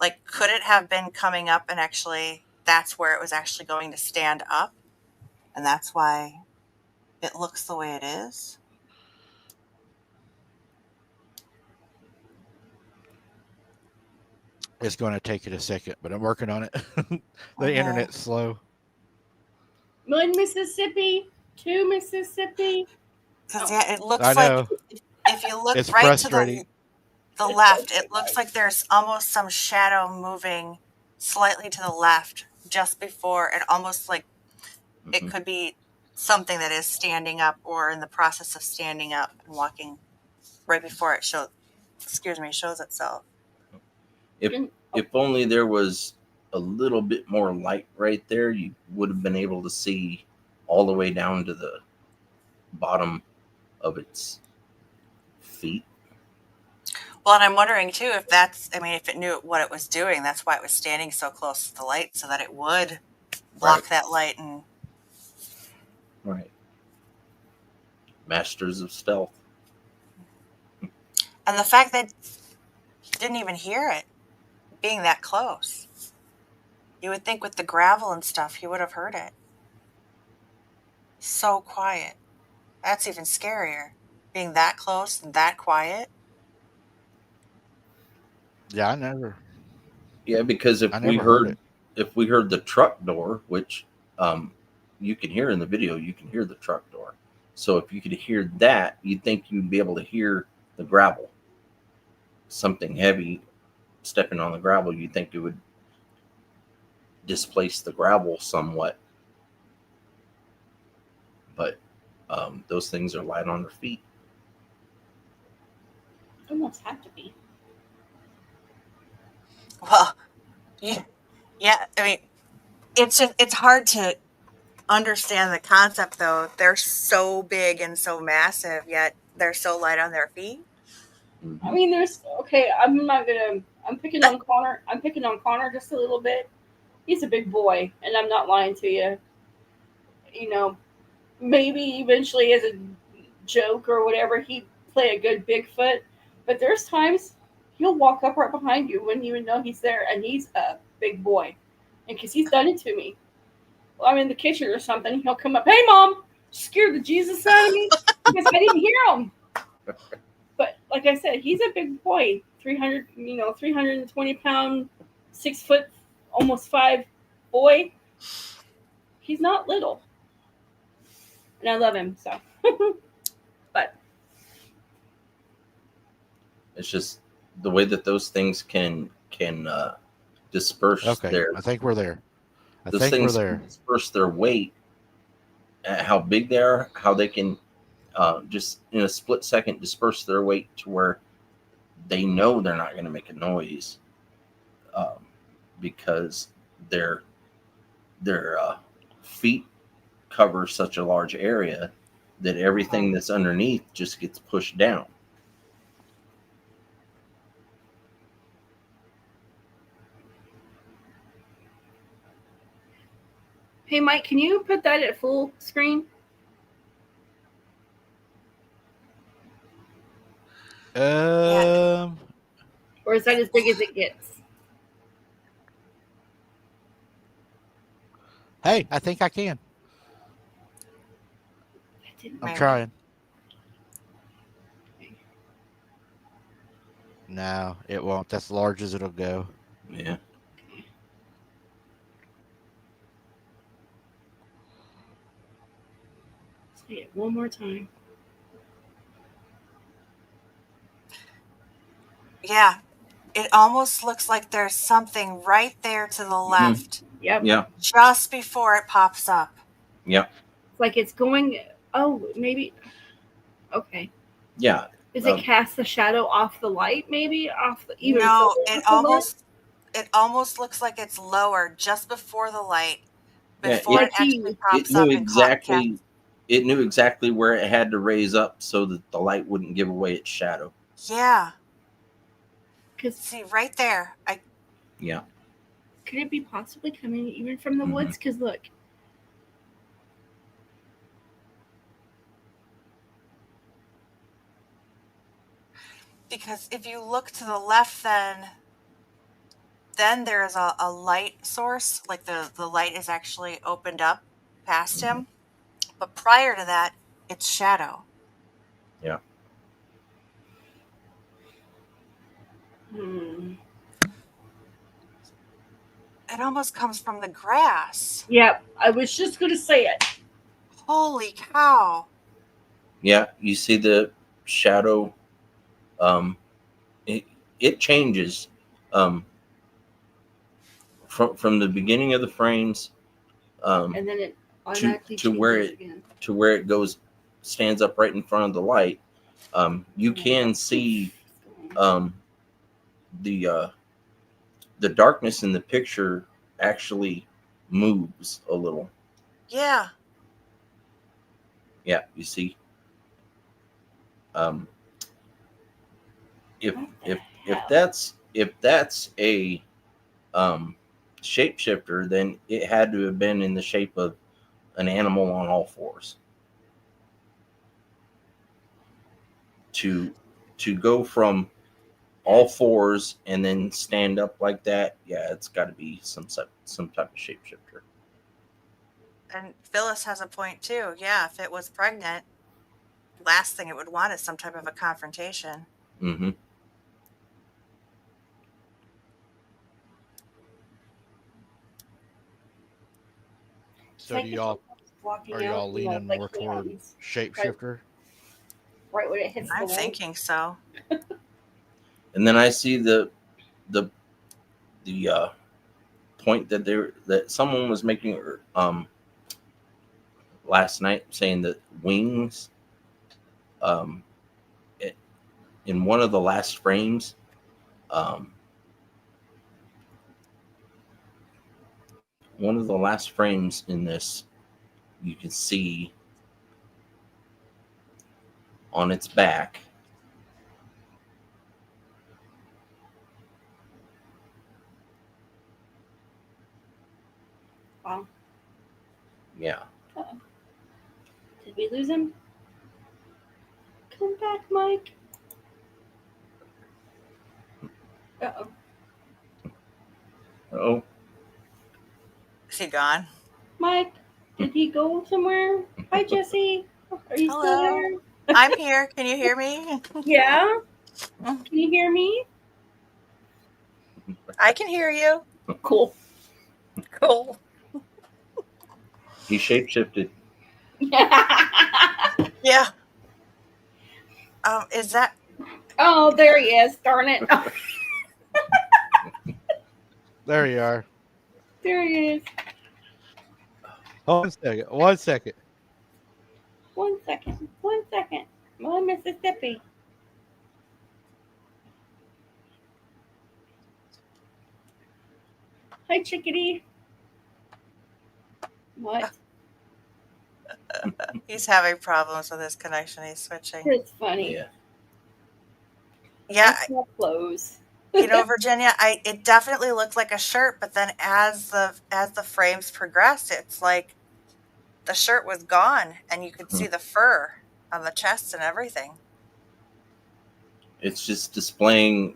Like, could it have been coming up and actually that's where it was actually going to stand up? And that's why it looks the way it is? It's going to take it a second, but I'm working on it. The Okay. internet's slow. 1 Mississippi, 2 Mississippi. Because it looks I like know. if you look It's right to frustrating. the left, it looks like there's almost some shadow moving slightly to the left just before, and almost like it could be something that is standing up or in the process of standing up and walking right before it shows itself. If only there was a little bit more light right there, you would have been able to see all the way down to the bottom of its feet. Well, and I'm wondering too if if it knew what it was doing, that's why it was standing so close to the light, so that it would block that light. And Right. Masters of stealth. and the fact that he didn't even hear it being that close. You would think with the gravel and stuff he would have heard it. So quiet. That's even scarier. Being that close and that quiet. Yeah, I never. Yeah, because if I we never heard heard the truck door, which you can hear in the video, you can hear the truck door. So if you could hear that, you'd think you'd be able to hear the gravel. Something heavy stepping on the gravel, you'd think it would displace the gravel somewhat. But those things are light on their feet. Almost have to be. Well, yeah. I mean, it's hard to understand the concept though. They're so big and so massive, yet they're so light on their feet. I mean, there's okay. I'm picking on Connor. I'm picking on Connor just a little bit. He's a big boy, and I'm not lying to you. You know, maybe eventually as a joke or whatever, he'd play a good Bigfoot. But there's times he'll walk up right behind you when you know he's there, and he's a big boy. And because he's done it to me. Well, I'm in the kitchen or something, he'll come up, "Hey, Mom, scared the Jesus out of me because I didn't hear him." But like I said, he's a big boy, 320 pound, 6 foot, almost 5 boy. He's not little, and I love him so. But it's just the way that those things can disperse Okay, I think we're there. those things can disperse their weight, how big they are, how they can just in a split second disperse their weight to where they know they're not going to make a noise because their feet cover such a large area that everything that's underneath just gets pushed down. Hey, Mike, can you put that at full screen? Um, Or is that as big as it gets? hey, I think I can. That didn't I'm Maybe. trying. No, it won't. That's as large as it'll go. Yeah. Say it one more time. Yeah. It almost looks like there's something right there to the left, Yep. Yeah. just before it pops up. Yeah. It's like it's going. Oh, maybe. Okay. Yeah. Is it cast the shadow off the light? Maybe off the even No, further it off the light? almost looks like it's lower just before the light, Yeah, before it- it actually It pops knew up and exactly. It knew exactly where it had to raise up so that the light wouldn't give away its shadow. Yeah. Because See right there. Yeah. could it be possibly coming even from the Mhm. woods? Because look, Because if you look to the left, then there's a light source, like the light is actually opened up past him. But prior to that, it's shadow. Yeah. It almost comes from the grass. yep, I was just going to say it. Holy cow. Yeah. You see the shadow. It changes from the beginning of the frames And then it automatically to where changes it again. to where it goes, stands up right in front of the light. You can see the darkness in the picture actually moves a little. Yeah. Yeah, you see. If What the if hell? if that's a shapeshifter, then it had to have been in the shape of an animal on all fours. To go from all fours and then stand up like that, yeah, it's got to be some type of shapeshifter. And Phyllis has a point too. Yeah, if it was pregnant, last thing it would want is some type of a confrontation. Mm-hmm. So Like do it's y'all blocking are out, y'all you know, leaning like more toward hands shapeshifter? right when it hits the I'm light. thinking so. And then I see the point that someone was making last night, saying that wings um, in one of the last frames, one of the last frames in this, you can see on its back Wow. yeah. Uh-oh. Did we lose him? Come back, Mike. Uh-oh. Oh, Is he gone? Mike, did he go somewhere? Hi, Jesse. Are you still Hello. there? I'm here. Can you hear me? Yeah? Can you hear me? I can hear you. Cool. Cool. he shapeshifted. Yeah. Is that Oh, there he is. Darn it. There you are. There he is. Hold on a second. 1 second. 1 second. 1 second. Oh, Mississippi. Hi, chickadee. What? He's having problems with his connection. He's switching. It's funny. Yeah. Yeah, I smell clothes. Virginia, it definitely looked like a shirt, but then as the frames progressed, it's like the shirt was gone, and you could see the fur on the chest and everything. It's just displaying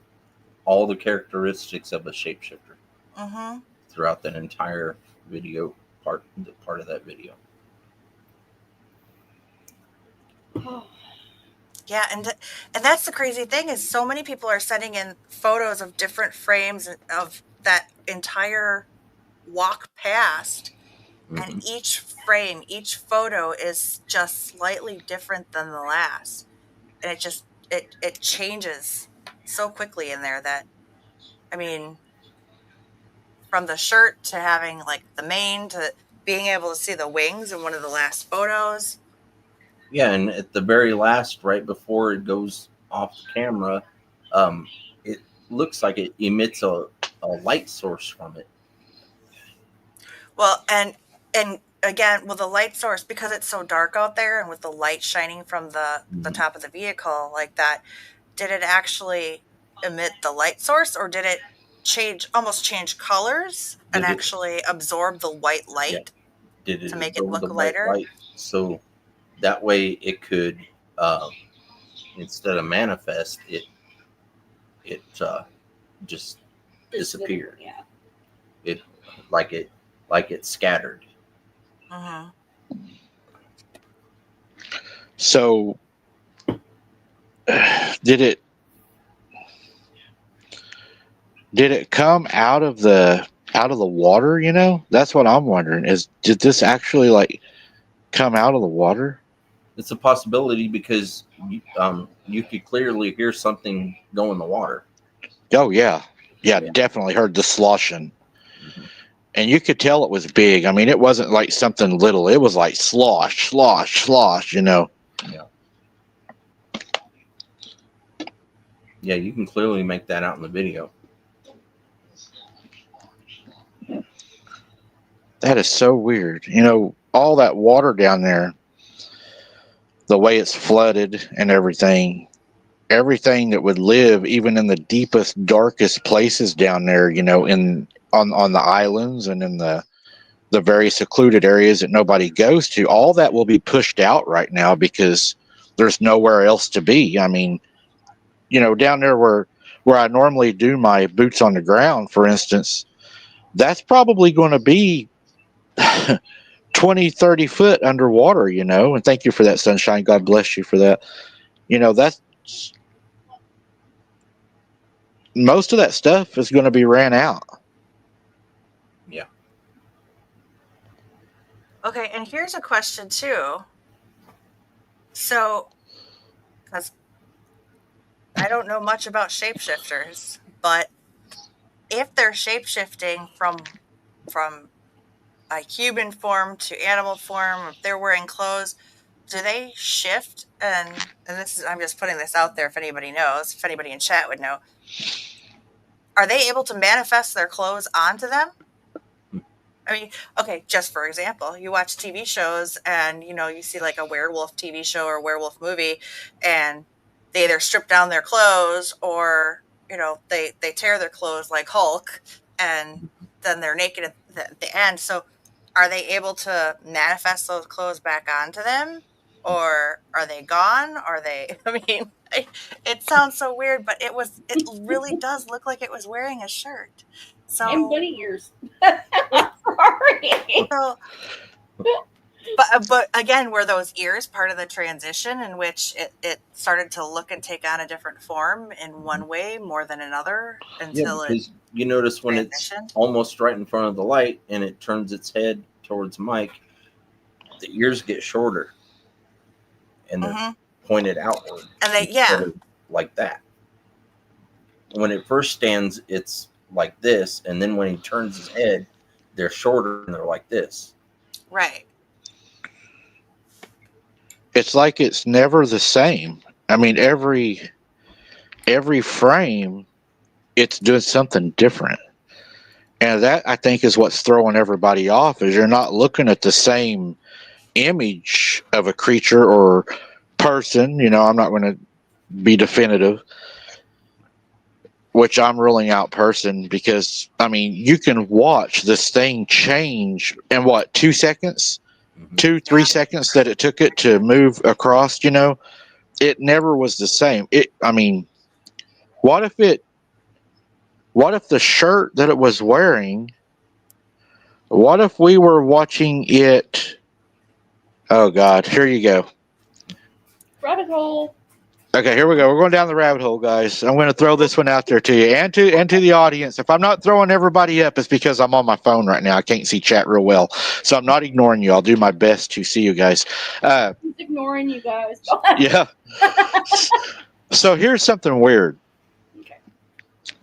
all the characteristics of a shapeshifter Mm-hmm. throughout that entire video part of that video. Yeah, and that's the crazy thing is so many people are sending in photos of different frames of that entire walk past, and each frame, each photo is just slightly different than the last, and it changes so quickly in there that, I mean, from the shirt to having like the mane to being able to see the wings in one of the last photos. Yeah, and at the very last, right before it goes off the camera, it looks like it emits a light source from it. Well, and again, with the light source, because it's so dark out there, and with the light shining from the top of the vehicle like that, did it actually emit the light source, or did it almost change colors and actually absorb the white light Did to it make it absorb look the white lighter? light so that way it could, instead of manifest, it just disappeared. Yeah. It like it scattered. Mm-hmm. So, did it come out of the water? You know, that's what I'm wondering. Did this actually like come out of the water? It's a possibility because you could clearly hear something go in the water. Oh yeah, definitely heard the sloshing, and you could tell it was big. I mean, it wasn't like something little. It was like slosh, slosh, slosh. You know. Yeah. Yeah, you can clearly make that out in the video. That is so weird. You know, all that water down there, the way it's flooded and everything that would live even in the deepest, darkest places down there, you know, on the islands and in the very secluded areas that nobody goes to, all that will be pushed out right now because there's nowhere else to be. I mean, you know, down there where I normally do my boots on the ground, for instance, that's probably going to be 20, 30 foot underwater, you know, and thank you for that, Sunshine. God bless you for that. You know, that's most of that stuff is going to be ran out. Yeah. Okay, and here's a question too. So, because I don't know much about shapeshifters, but if they're shapeshifting from a human form to animal form, if they're wearing clothes, do they shift? And this is, I'm just putting this out there if anybody knows, if anybody in chat would know. Are they able to manifest their clothes onto them? I mean, okay, just for example, you watch TV shows and, you know, you see like a werewolf TV show or a werewolf movie, and they either strip down their clothes or, you know, they tear their clothes like Hulk, and then they're naked at the end. So are they able to manifest those clothes back onto them, or are they gone? Are they, I mean, it sounds so weird, but it really does look like it was wearing a shirt. So, And bunny ears. Sorry. so, but again, were those ears part of the transition in which it started to look and take on a different form in one way more than another until because you notice when it's transitioned? almost right in front of the light and it turns its head towards Mike, the ears get shorter and they're pointed outward. And they, instead of like that. When it first stands, it's like this, and then when he turns his head, they're shorter and they're like this. right. It's like it's never the same. I mean, every frame, it's doing something different. And that, I think, is what's throwing everybody off, is you're not looking at the same image of a creature or person. I'm not going to be definitive, which I'm ruling out person, because, you can watch this thing change in 2 seconds? 2-3 seconds that it took it to move across, it never was the same. What if the shirt that it was wearing, what if we were watching it? Oh God, here you go. Rabbit hole. Okay, here we go. We're going down the rabbit hole, guys. I'm going to throw this one out there to you and to the audience. If I'm not throwing everybody up, it's because I'm on my phone right now. I can't see chat real well, so I'm not ignoring you. I'll do my best to see you guys. He's ignoring you guys. Yeah. So here's something weird. Okay.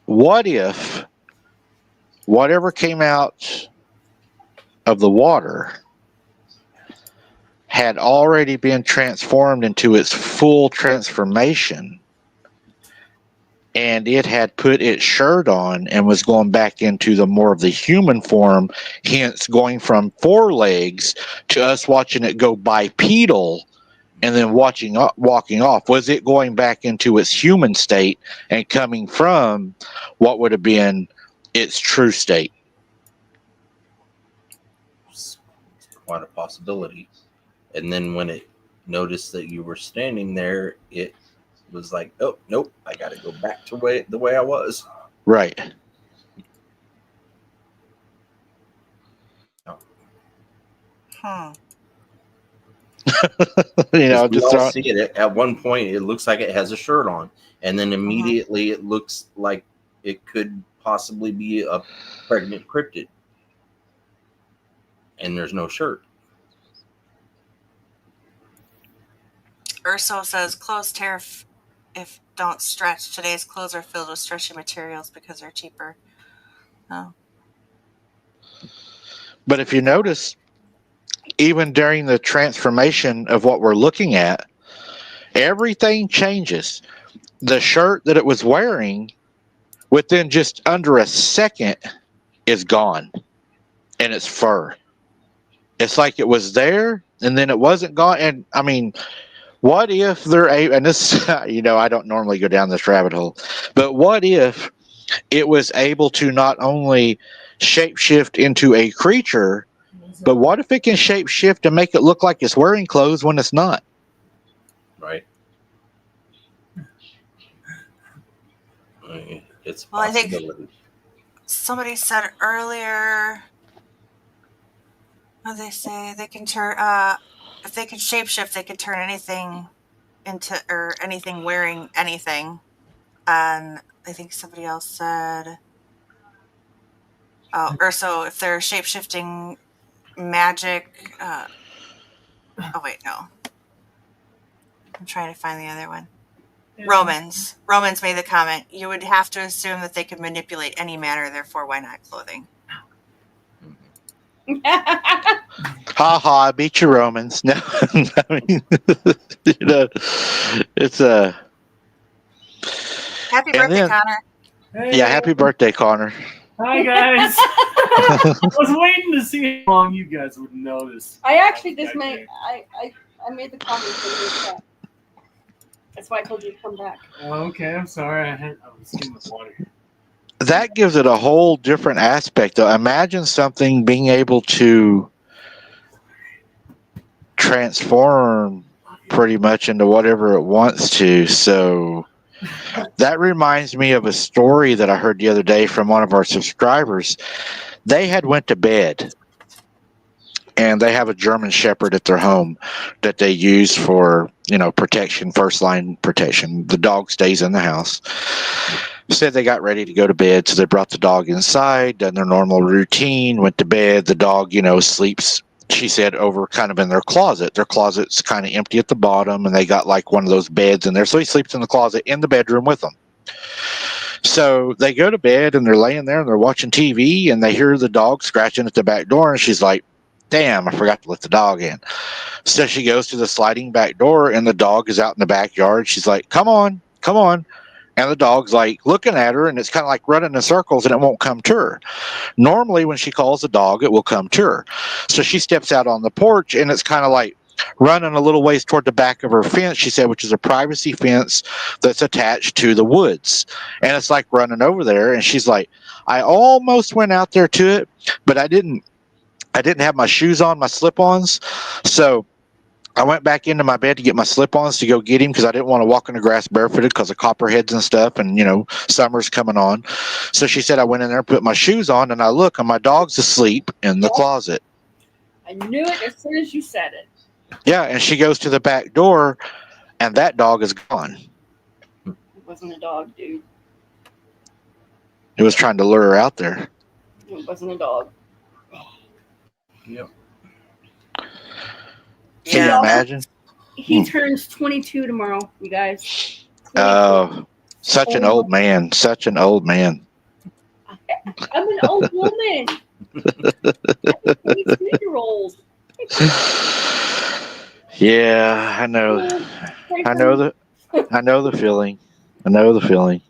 What if whatever came out of the water had already been transformed into its full transformation, and it had put its shirt on and was going back into the more of the human form, hence going from 4 legs to us watching it go bipedal and then walking off? Was it going back into its human state and coming from what would have been its true state? It's quite a possibility. And then when it noticed that you were standing there, it was like, oh, nope, I got to go back to the way I was. Right. We all just see it at one point. It looks like it has a shirt on, and then immediately it looks like it could possibly be a pregnant cryptid, and there's no shirt. Urso says clothes tear if don't stretch. Today's clothes are filled with stretchy materials because they're cheaper. Oh. But if you notice, even during the transformation of what we're looking at, everything changes. The shirt that it was wearing, within just under a second, is gone, and it's fur. It's like it was there, and then it wasn't gone. And what if they're and this, I don't normally go down this rabbit hole, but what if it was able to not only shapeshift into a creature, but what if it can shapeshift and make it look like it's wearing clothes when it's not? Right. It's a Well, I possibility. think somebody said earlier, what did they say? They can turn, if they can shapeshift, they can turn anything into, or anything wearing anything. And I think somebody else said, or so if they're shapeshifting magic, oh wait, no. I'm trying to find the other one. Yeah. Romans made the comment, you would have to assume that they could manipulate any matter, therefore why not clothing? Ha ha, beat your Romans. No, it's a happy birthday, Connor. Hey. Yeah, happy birthday, Connor. Hi guys. I was waiting to see how long you guys would notice. I actually just made I made the comment for you. That's why I told you to come back. Okay, I'm sorry. I was getting the water. That gives it a whole different aspect, though. Imagine something being able to transform pretty much into whatever it wants to. So that reminds me of a story that I heard the other day from one of our subscribers. They had went to bed, and they have a German Shepherd at their home that they use for, protection, first line protection. The dog stays in the house. Said they got ready to go to bed, so they brought the dog inside, done their normal routine, went to bed. The dog, sleeps, she said, over kind of in their closet. Their closet's kind of empty at the bottom, and they got like one of those beds in there. So he sleeps in the closet in the bedroom with them. So they go to bed, and they're laying there, and they're watching TV, and they hear the dog scratching at the back door, and she's like, damn, I forgot to let the dog in. So she goes to the sliding back door, and the dog is out in the backyard. She's like, come on. and the dog's like looking at her, and it's kind of like running in circles, and it won't come to her. Normally, when she calls the dog, it will come to her. So she steps out on the porch, and it's kind of like running a little ways toward the back of her fence, she said, which is a privacy fence that's attached to the woods. And it's like running over there. And she's like, I almost went out there to it, but I didn't have my shoes on, my slip-ons. So I went back into my bed to get my slip-ons to go get him because I didn't want to walk in the grass barefooted because of copperheads and stuff, and summer's coming on. So she said I went in there and put my shoes on, and I look, and my dog's asleep in the closet. I knew it as soon as you said it. Yeah, and she goes to the back door, and that dog is gone. It wasn't a dog, dude. It was trying to lure her out there. It wasn't a dog. Yep. Can you imagine? He turns 22 tomorrow, you guys. 22. Oh, such an old man. Such an old man. I'm an old woman. I'm a 22-year-old. Yeah, I know. I know the feeling. I know the feeling.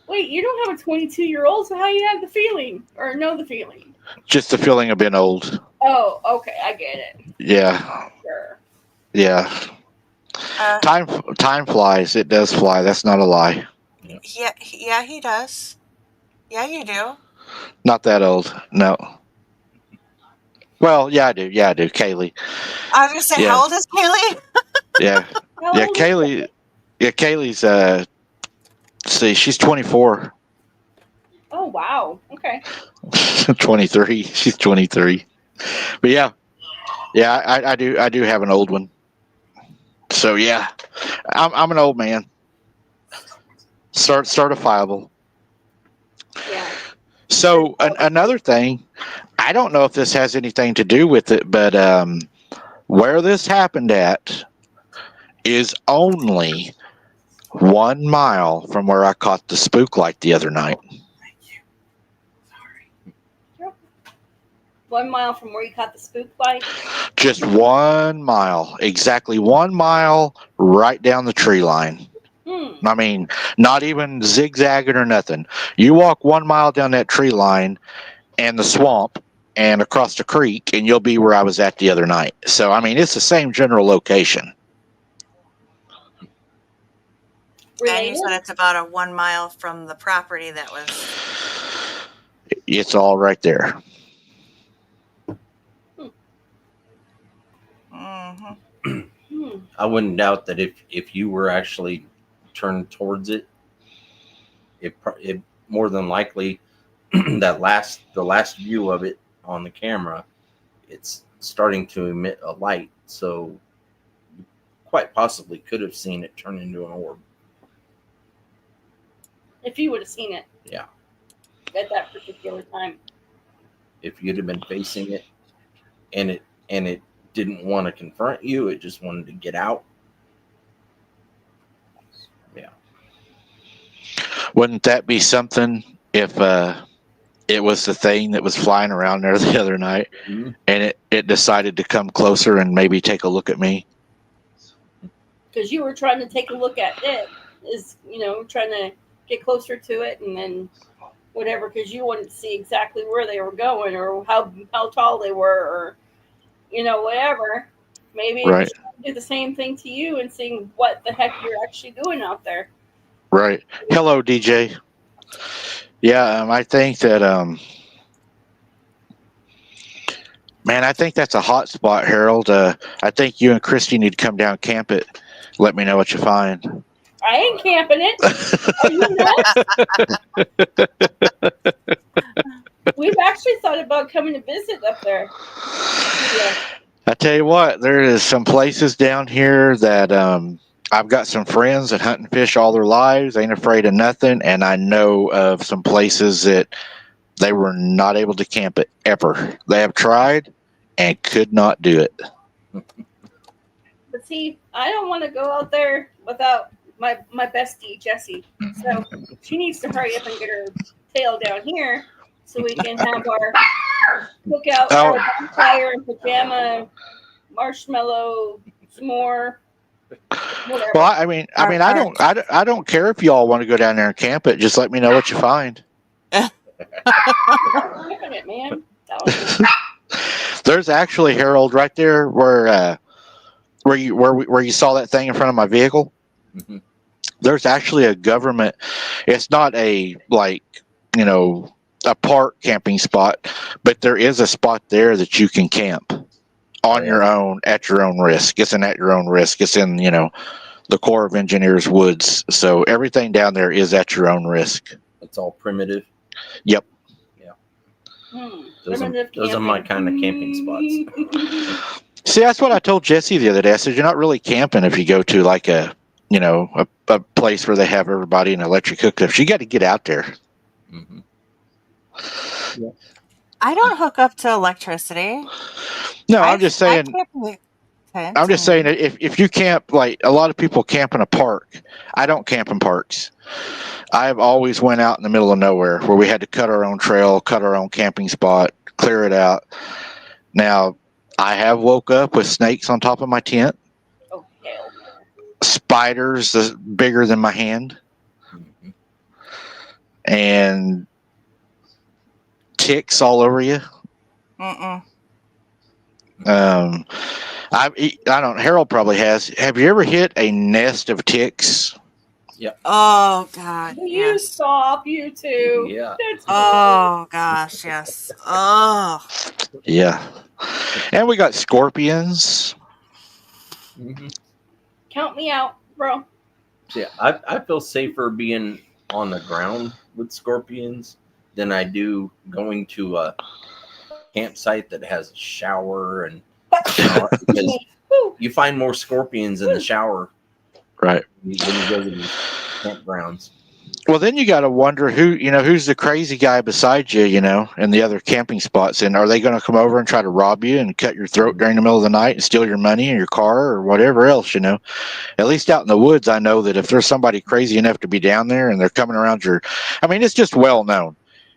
Wait, you don't have a 22-year-old, so how you have the feeling or know the feeling? Just the feeling of being old. Oh, okay, I get it. Yeah. Sure. Yeah. Time flies. It does fly. That's not a lie. Yeah, he does. Yeah, you do. Not that old. No. Well, yeah, I do. Yeah, I do. Kaylee. I was gonna say, Yeah. how old is Kaylee? Yeah. How Yeah, old is Kaylee. Yeah, Kaylee's. See, she's 24. Oh, wow. Okay. 23. She's 23. But yeah, I do have an old one. So yeah, I'm an old man. Certifiable. Yeah. So another thing, I don't know if this has anything to do with it, but where this happened at is only 1 mile from where I caught the spook light the other night. 1 mile from where you caught the spook light? Just 1 mile, exactly 1 mile, right down the tree line. I mean, not even zigzagging or nothing. You walk 1 mile down that tree line and the swamp and across the creek, and you'll be where I was at the other night. So, I mean, it's the same general location. And you said it's about a 1 mile from the property that was. It's all right there. Mm-hmm. I wouldn't doubt that if you were actually turned towards it, it more than likely the last view of it on the camera, it's starting to emit a light, so you quite possibly could have seen it turn into an orb. If you would have seen it. Yeah. At that particular time. If you'd have been facing it and it didn't want to confront you, it just wanted to get out. Yeah. Wouldn't that be something if it was the thing that was flying around there the other night, Mm-hmm. and it decided to come closer and maybe take a look at me? Because you were trying to take a look at it, trying to get closer to it, and then whatever, because you wanted to see exactly where they were going or how tall they were, or whatever. Maybe it was trying to do the same thing to you and seeing what the heck you're actually doing out there. Right. Hello, DJ. Yeah, I think that man, I think that's a hot spot, Harold. I think you and Christy need to come down, camp it. Let me know what you find. I ain't camping it. Are you nuts? We've actually thought about coming to visit up there. Yeah. I tell you what, there is some places down here that I've got some friends that hunt and fish all their lives, ain't afraid of nothing, and I know of some places that they were not able to camp it ever. They have tried and could not do it. But see, I don't want to go out there without my bestie, Jessie. So she needs to hurry up and get her tail down here so we can have our cookout, our bonfire and pajama, marshmallow, s'more. Whatever. Well, I mean, I don't care if you all want to go down there and camp it. Just let me know what you find. Ripping it, man. There's actually, Harold, right there where you saw that thing in front of my vehicle. Mhm. There's actually a government. It's not a a park camping spot, but there is a spot there that you can camp on your own at your own risk. It's at your own risk. It's in the Corps of Engineers woods. So everything down there is at your own risk. It's all primitive. Yep. Those are my kind of camping spots. See, that's what I told Jesse the other day. I said, you're not really camping if you go to like a place where they have everybody in electric hookups. You got to get out there. Mm-hmm. Yeah. I don't hook up to electricity. No, I'm just saying. I'm just saying that if you camp, like a lot of people camp in a park, I don't camp in parks. I've always went out in the middle of nowhere where we had to cut our own trail, cut our own camping spot, clear it out. Now, I have woke up with snakes on top of my tent. Oh, hell. Spiders bigger than my hand. Mm-hmm. And ticks all over you. I don't. Harold probably has. Have you ever hit a nest of ticks? Yep. Oh God. You Yes. stop, you two. Yeah. Oh gosh. Yes. Oh. Yeah. And we got scorpions. Mm-hmm. Count me out, bro. Yeah, I feel safer being on the ground with scorpions than I do going to a campsite that has a shower and because you find more scorpions in the shower, right? When you go to these campgrounds. Well, then you got to wonder who's the crazy guy beside you, in the other camping spots, and are they going to come over and try to rob you and cut your throat during the middle of the night and steal your money and your car or whatever else, At least out in the woods, I know that if there's somebody crazy enough to be down there and they're coming around it's just well known.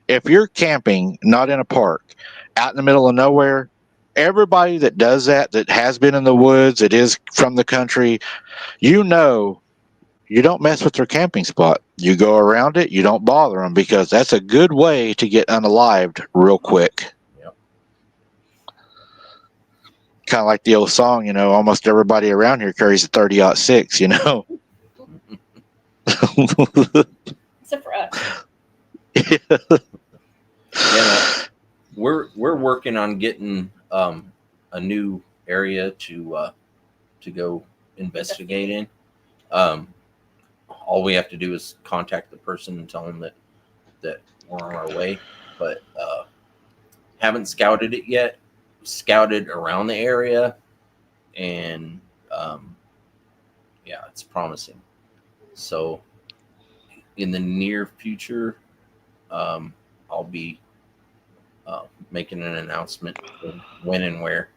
If you're camping, not in a park, out in the middle of nowhere, everybody that does that has been in the woods, that is from the country, you don't mess with their camping spot. You go around it. You don't bother them because that's a good way to get unalived real quick. Yep. Kind of like the old song, almost everybody around here carries a 30-06, Except for us. Yeah, we're working on getting a new area to go investigate in. All we have to do is contact the person and tell them that we're on our way, but haven't scouted it yet. Scouted around the area, and it's promising. So in the near future, I'll be making an announcement of when and where.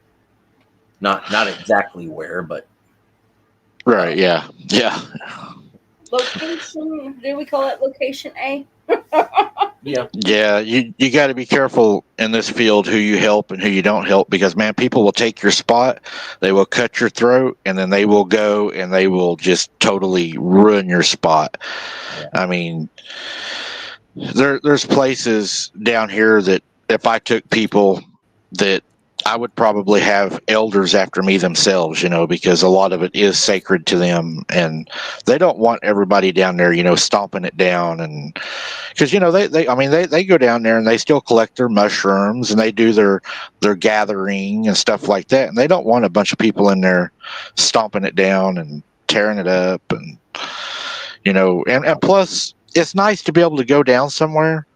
Not exactly where, but right. Yeah. Location, do we call it location A? Yeah, you got to be careful in this field who you help and who you don't help because, man, people will take your spot, they will cut your throat, and then they will go and they will just totally ruin your spot. Yeah. I mean, there's places down here that if I took people that I would probably have elders after me themselves, because a lot of it is sacred to them and they don't want everybody down there, stomping it down. And because, they go down there and they still collect their mushrooms and they do their gathering and stuff like that. And they don't want a bunch of people in there stomping it down and tearing it up. And, and plus it's nice to be able to go down somewhere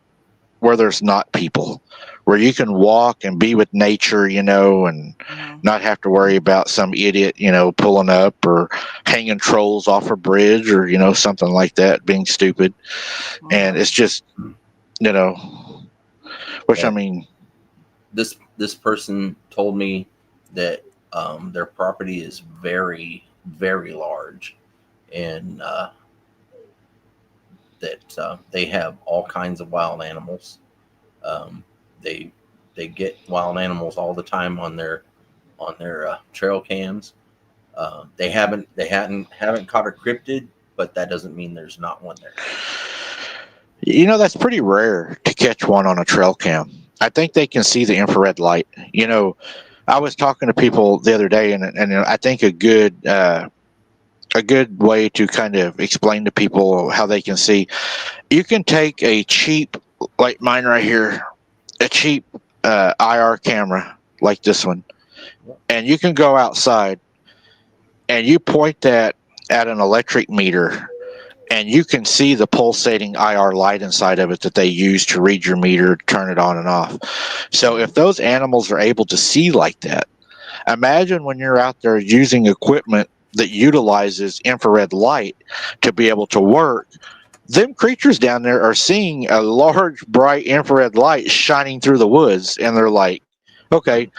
where there's not people, where you can walk and be with nature, and not have to worry about some idiot, pulling up or hanging trolls off a bridge or, something like that, being stupid. And it's just, which I mean, this person told me that their property is very, very large and that they have all kinds of wild animals. They get wild animals all the time on their trail cams, They haven't caught a cryptid, but that doesn't mean there's not one there. You know, that's pretty rare to catch one on a trail cam. I think they can see the infrared light. You know, I was talking to people the other day, and I think a good way to kind of explain to people how they can see. You can take a cheap, like mine right here, a cheap IR camera like this one, and you can go outside and you point that at an electric meter, and you can see the pulsating IR light inside of it that they use to read your meter, turn it on and off. So if those animals are able to see like that, imagine when you're out there using equipment that utilizes infrared light to be able to work. Them creatures down there are seeing a large, bright infrared light shining through the woods, and they're like, okay,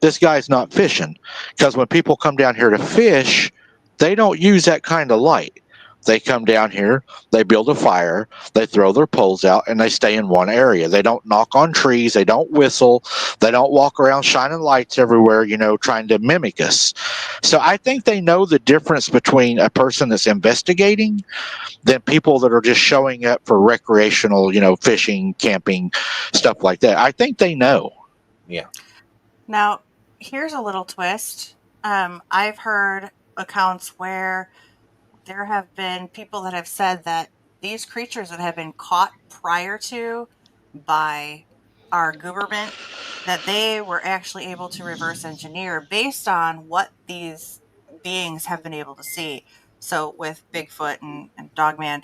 this guy's not fishing. Because when people come down here to fish, they don't use that kind of light. They come down here, they build a fire, they throw their poles out, and they stay in one area. They don't knock on trees, they don't whistle, they don't walk around shining lights everywhere, you know, trying to mimic us. So I think they know the difference between a person that's investigating than people that are just showing up for recreational, you know, fishing, camping, stuff like that. I think they know. Yeah. Now, here's a little twist. I've heard accounts where there have been people that have said that these creatures that have been caught prior to by our government, that they were actually able to reverse engineer based on what these beings have been able to see. So with Bigfoot and Dogman,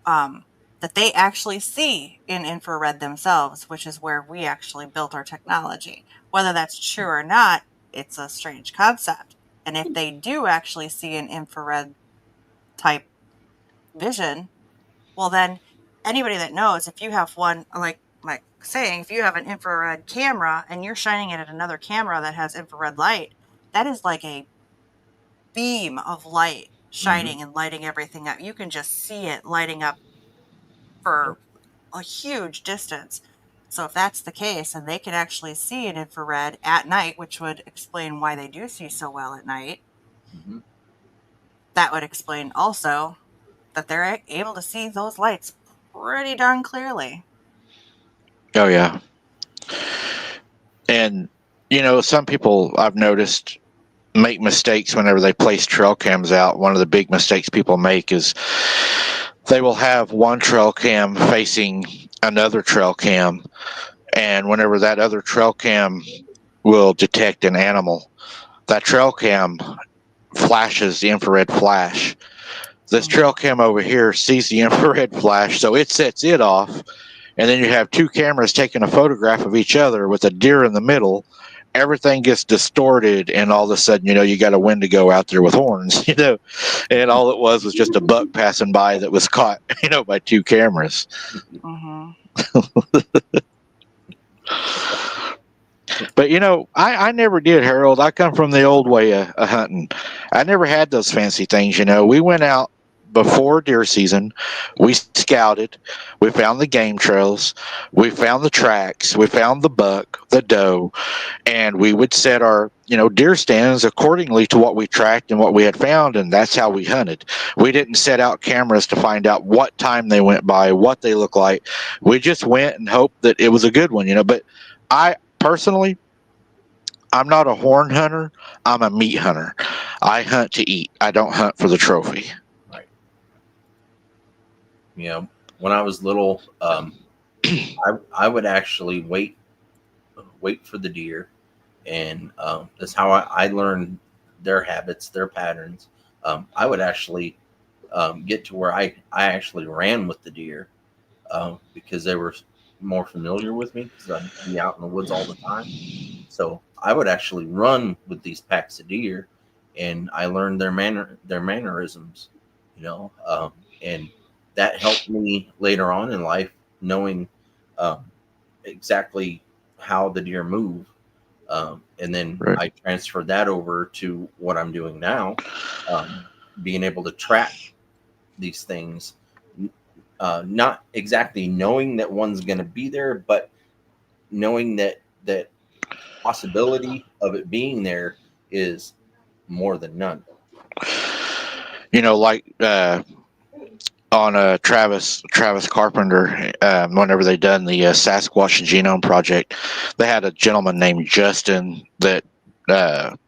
that they actually see in infrared themselves, which is where we actually built our technology. Whether that's true or not, it's a strange concept. And if they do actually see an infrared type vision, well, then anybody that knows, if you have one, like saying, if you have an infrared camera and you're shining it at another camera that has infrared light, that is like a beam of light shining and lighting everything up. You can just see it lighting up for a huge distance. So if that's the case, and they can actually see an infrared at night, which would explain why they do see so well at night, that would explain also that they're able to see those lights pretty darn clearly. Oh, yeah. And, you know, some people I've noticed make mistakes whenever they place trail cams out. One of the big mistakes people make is they will have one trail cam facing another trail cam, and whenever that other trail cam will detect an animal, that trail cam flashes the infrared flash. This trail cam over here sees the infrared flash, so it sets it off, and then you have two cameras taking a photograph of each other with a deer in the middle. Everything gets distorted, and all of a sudden, you know, you got a Wendigo out there with horns, you know, and all it was just a buck passing by that was caught, you know, by two cameras. But, you know, I never did, Harold. I come from the old way of hunting. I never had those fancy things, you know. We went out before deer season. We scouted. We found the game trails. We found the tracks. We found the buck, the doe, and we would set our, you know, deer stands accordingly to what we tracked and what we had found, and that's how we hunted. We didn't set out cameras to find out what time they went by, what they look like. We just went and hoped that it was a good one, you know. But I personally, I'm not a horn hunter. I'm a meat hunter. I hunt to eat. I don't hunt for the trophy. Right. You know, when I was little, I would actually wait for the deer, and that's how I learned their habits, their patterns. I would actually get to where I actually ran with the deer because they were more familiar with me, because I'd be out in the woods all the time. So I would actually run with these packs of deer, and I learned their mannerisms, you know, and that helped me later on in life, knowing exactly how the deer move. And then I transferred that over to what I'm doing now, being able to track these things, not exactly knowing that one's going to be there, but knowing that possibility of it being there is more than none. like on Travis Carpenter, whenever they done the Sasquatch Genome Project, they had a gentleman named Justin that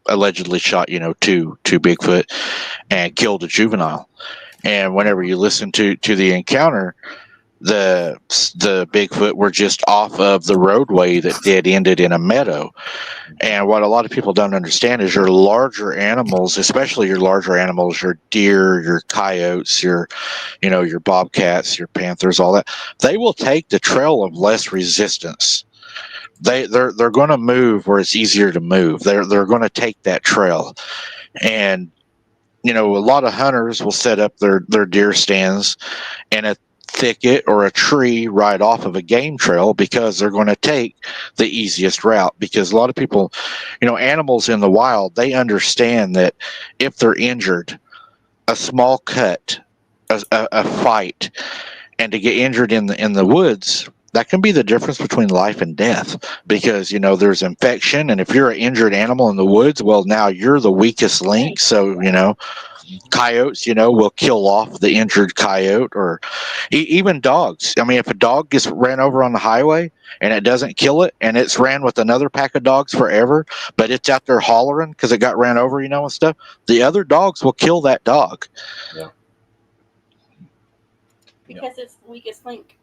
allegedly shot two Bigfoot and killed a juvenile. And whenever you listen to the encounter, the Bigfoot were just off of the roadway that dead ended in a meadow. And what a lot of people don't understand is your larger animals, especially your larger animals, your deer, your coyotes, your bobcats, your panthers, all that, they will take the trail of less resistance. They're going to move where it's easier to move. They're going to take that trail. And a lot of hunters will set up their deer stands in a thicket or a tree right off of a game trail because they're going to take the easiest route. Because a lot of people, animals in the wild, they understand that if they're injured, a small cut, a fight, and to get injured in the woods, that can be the difference between life and death. Because there's infection, and if you're an injured animal in the woods, well, now you're the weakest link. So coyotes, will kill off the injured coyote, or even dogs. I mean, if a dog gets ran over on the highway and it doesn't kill it, and it's ran with another pack of dogs forever, but it's out there hollering because it got ran over, and stuff, the other dogs will kill that dog. Yeah. Because it's the weakest link.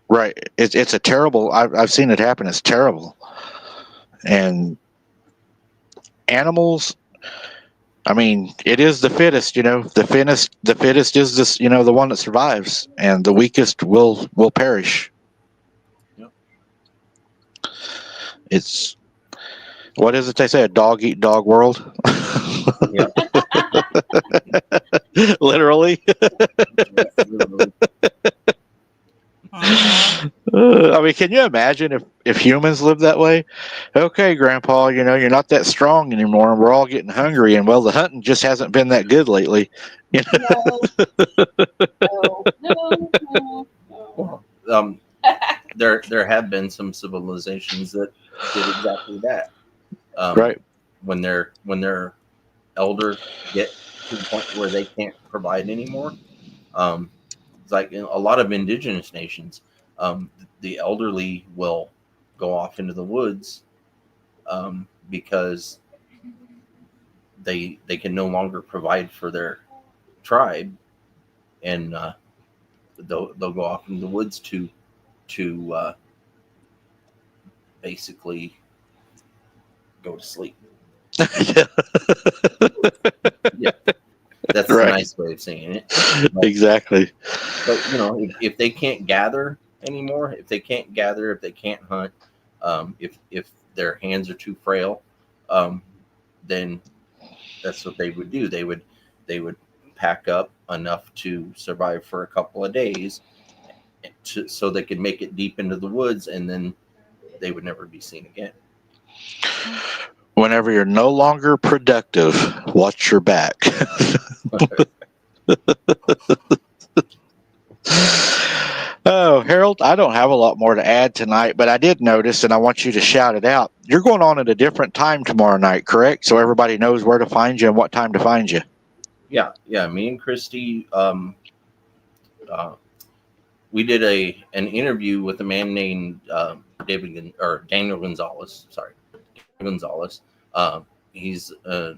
Right. It's a terrible. I've seen it happen. It's terrible. And animals, I mean, it is the fittest. The fittest is this. The one that survives, and the weakest will perish. Yep. It's, what is it they say? A dog eat dog world. Yeah. Literally. I mean, can you imagine if humans lived that way? Okay, Grandpa, you're not that strong anymore, and we're all getting hungry, and well, the hunting just hasn't been that good lately. No. There have been some civilizations that did exactly that. Right. When their elder get to the point where they can't provide anymore. It's like in a lot of indigenous nations, the elderly will go off into the woods because they can no longer provide for their tribe, and they'll go off into the woods to basically go to sleep. Yeah, that's Right. a nice way of saying it. Exactly. But if they can't gather anymore, if they can't hunt, if their hands are too frail, then that's what they would do. They would pack up enough to survive for a couple of days, so they could make it deep into the woods, and then they would never be seen again. Whenever you're no longer productive, watch your back. Oh, Harold, I don't have a lot more to add tonight, but I did notice, and I want you to shout it out. You're going on at a different time tomorrow night, correct? So everybody knows where to find you and what time to find you. Yeah. Me and Christy, we did an interview with a man named Daniel Gonzalez. Sorry, Gonzalez. He's a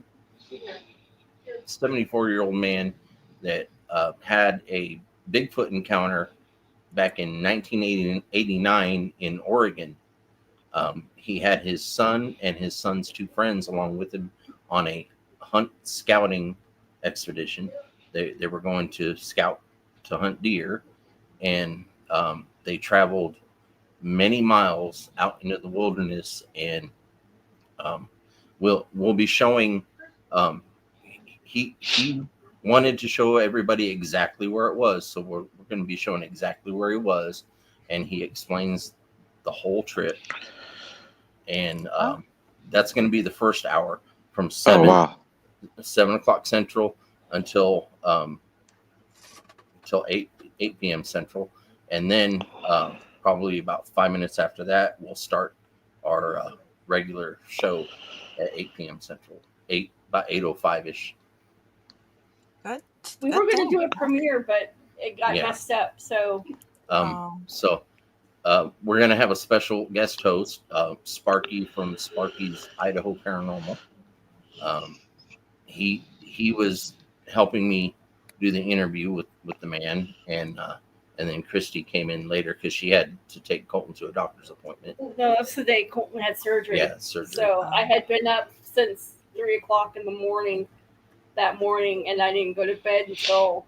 74-year-old man that had a Bigfoot encounter back in 1989 in Oregon. He had his son and his son's two friends along with him on a hunt scouting expedition. They were going to scout to hunt deer, and they traveled many miles out into the wilderness, and we'll be showing. He wanted to show everybody exactly where it was, so we're going to be showing exactly where he was, and he explains the whole trip, and that's going to be the first hour from 7 o'clock Central until 8 p.m. Central, and then probably about 5 minutes after that we'll start our regular show at 8 p.m. Central, about 8:05 ish. Good. We were going to do a premiere, but it got Yeah. messed up. So So we're gonna have a special guest host, Sparky from Sparky's Idaho Paranormal. He was helping me do the interview with the man, and then Christy came in later because she had to take Colton to a doctor's appointment. no, that's the day Colton had surgery. Yeah, surgery. So I had been up since 3:00 in the morning that morning, and I didn't go to bed until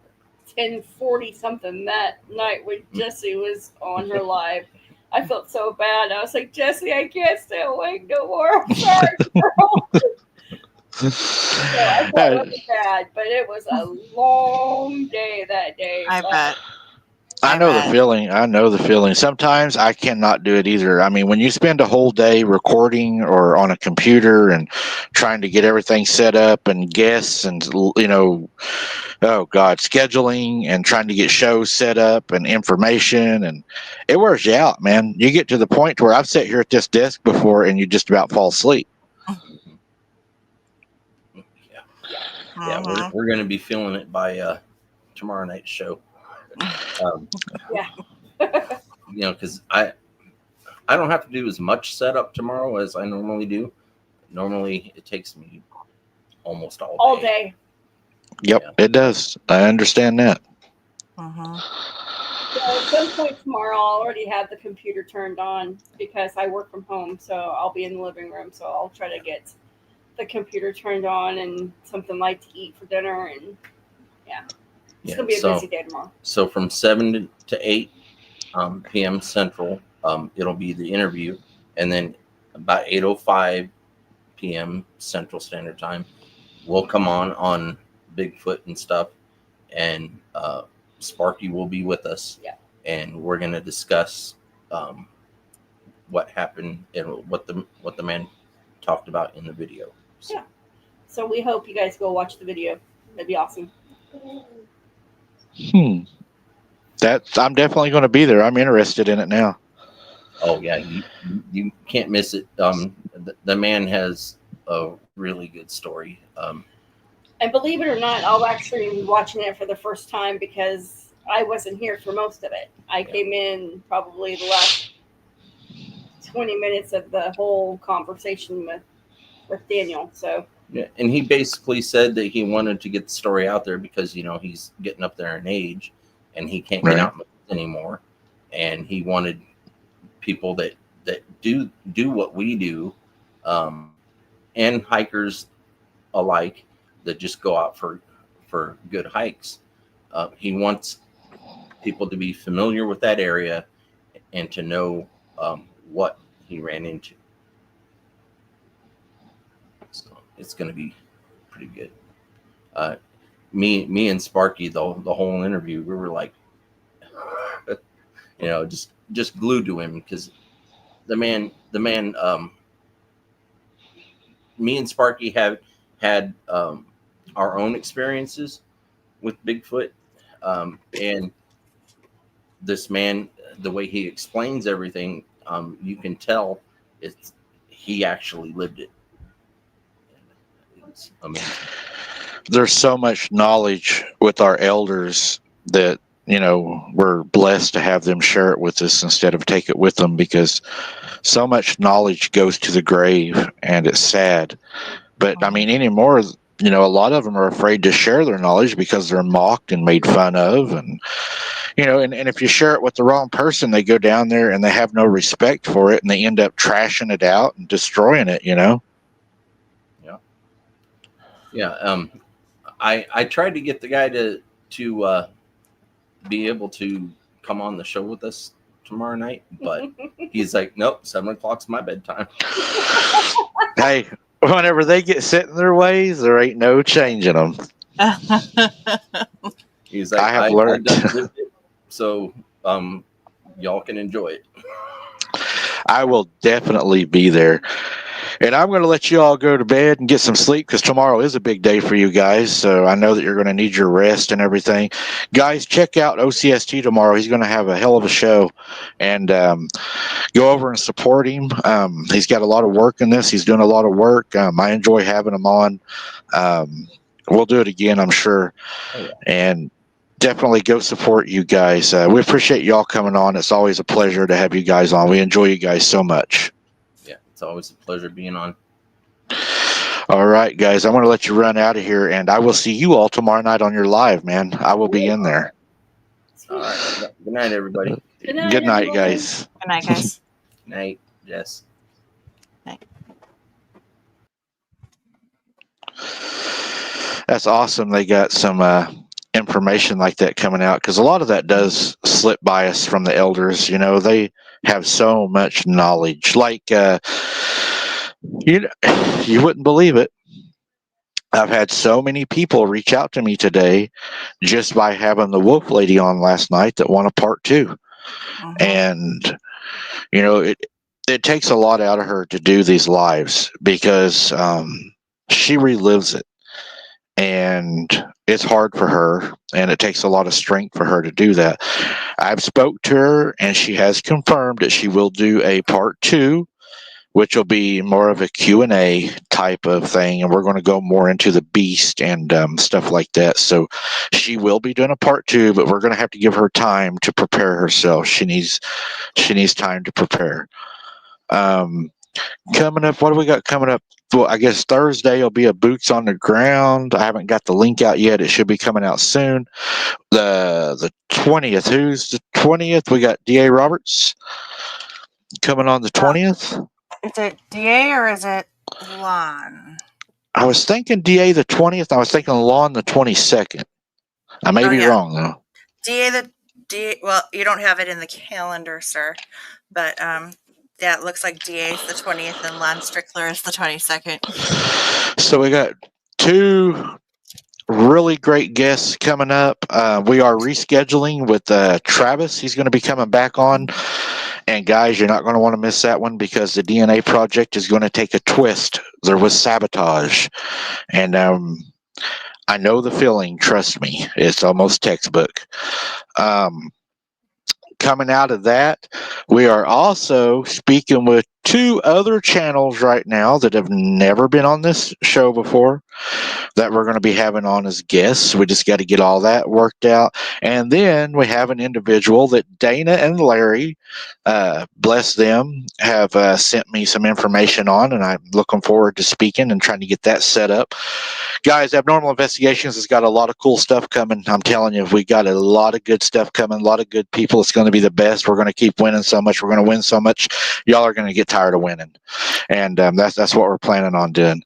10:40 something that night when Jessie was on her live. I felt so bad. I was like, Jessie, I can't stay awake no more. I'm sorry, girl. So I felt really bad, but it was a long day that day. I bet. I know the feeling. I know the feeling. Sometimes I cannot do it either. I mean, when you spend a whole day recording or on a computer and trying to get everything set up and guests and, you know, oh God, scheduling and trying to get shows set up and information, and it wears you out, man. You get to the point where I've sat here at this desk before and you just about fall asleep. Yeah, we're going to be feeling it by tomorrow night's show. Yeah. You know, because I don't have to do as much setup tomorrow as I normally do. Normally, it takes me almost all day. Yep, it does. I understand that. So at some point tomorrow, I'll already have the computer turned on because I work from home, so I'll be in the living room. So I'll try to get the computer turned on and something light to eat for dinner, and it's gonna be a busy day tomorrow. So from 7 to 8 p.m. Central, it'll be the interview, and then about 8:05 p.m. Central Standard Time, we'll come on Bigfoot and stuff, and Sparky will be with us, and we're gonna discuss what happened and what the man talked about in the video. So we hope you guys go watch the video. That'd be awesome. I'm definitely going to be there. I'm interested in it now. Oh yeah, you can't miss it. The man has a really good story. And believe it or not, I'll actually be watching it for the first time because I wasn't here for most of it. I came in probably the last 20 minutes of the whole conversation with Daniel. So yeah, and he basically said that he wanted to get the story out there because, you know, he's getting up there in age and he can't get out anymore. And he wanted people that do what we do, and hikers alike that just go out for good hikes. He wants people to be familiar with that area and to know what he ran into. So it's going to be pretty good. Me and Sparky, the whole interview, we were like, you know, just glued to him because the man. Me and Sparky have had our own experiences with Bigfoot, and this man, the way he explains everything, you can tell he actually lived it. It's amazing. There's so much knowledge with our elders that, you know, we're blessed to have them share it with us instead of take it with them, because so much knowledge goes to the grave and it's sad. But I mean, anymore, you know, a lot of them are afraid to share their knowledge because they're mocked and made fun of. And, you know, and if you share it with the wrong person, they go down there and they have no respect for it and they end up trashing it out and destroying it, you know? Yeah. I tried to get the guy to be able to come on the show with us tomorrow night, but he's like, nope, 7 o'clock's my bedtime. Hey, whenever they get set in their ways, there ain't no changing them. He's like, I have learned. So y'all can enjoy it. I will definitely be there. And I'm going to let you all go to bed and get some sleep because tomorrow is a big day for you guys. So I know that you're going to need your rest and everything. Guys, check out OCST tomorrow. He's going to have a hell of a show. And go over and support him. He's got a lot of work in this. He's doing a lot of work. I enjoy having him on. we'll do it again, I'm sure. Oh, yeah. And definitely go support you guys. We appreciate y'all coming on. It's always a pleasure to have you guys on. We enjoy you guys so much. Yeah, it's always a pleasure being on. All right, guys, I'm going to let you run out of here, and I will see you all tomorrow night on your live, man. I will be in there. All right. Good night, everybody. Good night, Good night, everyone. guys. Good night, guys. Night, Jess. That's awesome. They got some information like that coming out, because a lot of that does slip by us from the elders. You know, they have so much knowledge. Like, you wouldn't believe it. I've had so many people reach out to me today just by having the Wolf Lady on last night that want a part 2. Mhm. And, you know, it takes a lot out of her to do these lives, because she relives it. And it's hard for her, and it takes a lot of strength for her to do that. I've spoke to her, and she has confirmed that she will do a part 2, which will be more of a Q&A type of thing, and we're going to go more into the beast and stuff like that. So she will be doing a part 2, but we're going to have to give her time to prepare herself. She needs time to prepare. Coming up, what do we got coming up? Well, I guess Thursday will be a boots on the ground. I haven't got the link out yet. It should be coming out soon. The 20th. Who's the 20th? We got DA Roberts coming on the 20th. Is it DA or is it Lon? I was thinking DA the 20th. I was thinking Lawn the 22nd. I may be yeah. wrong though. DA. Well, you don't have it in the calendar, sir. But yeah, it looks like DA is the 20th and Lon Strickler is the 22nd. So we got 2 really great guests coming up. We are rescheduling with Travis. He's going to be coming back on. And guys, you're not going to want to miss that one, because the DNA project is going to take a twist. There was sabotage. And I know the feeling. Trust me. It's almost textbook. Coming out of that, we are also speaking with 2 other channels right now that have never been on this show before, that we're going to be having on as guests. We just got to get all that worked out. And then we have an individual that Dana and Larry, bless them, have sent me some information on, and I'm looking forward to speaking and trying to get that set up. Guys, Abnormal Investigations has got a lot of cool stuff coming. I'm telling you, we got a lot of good stuff coming, a lot of good people. It's going to be the best. We're going to keep winning so much. We're going to win so much. Y'all are going to get tired of winning. And that's what we're planning on doing.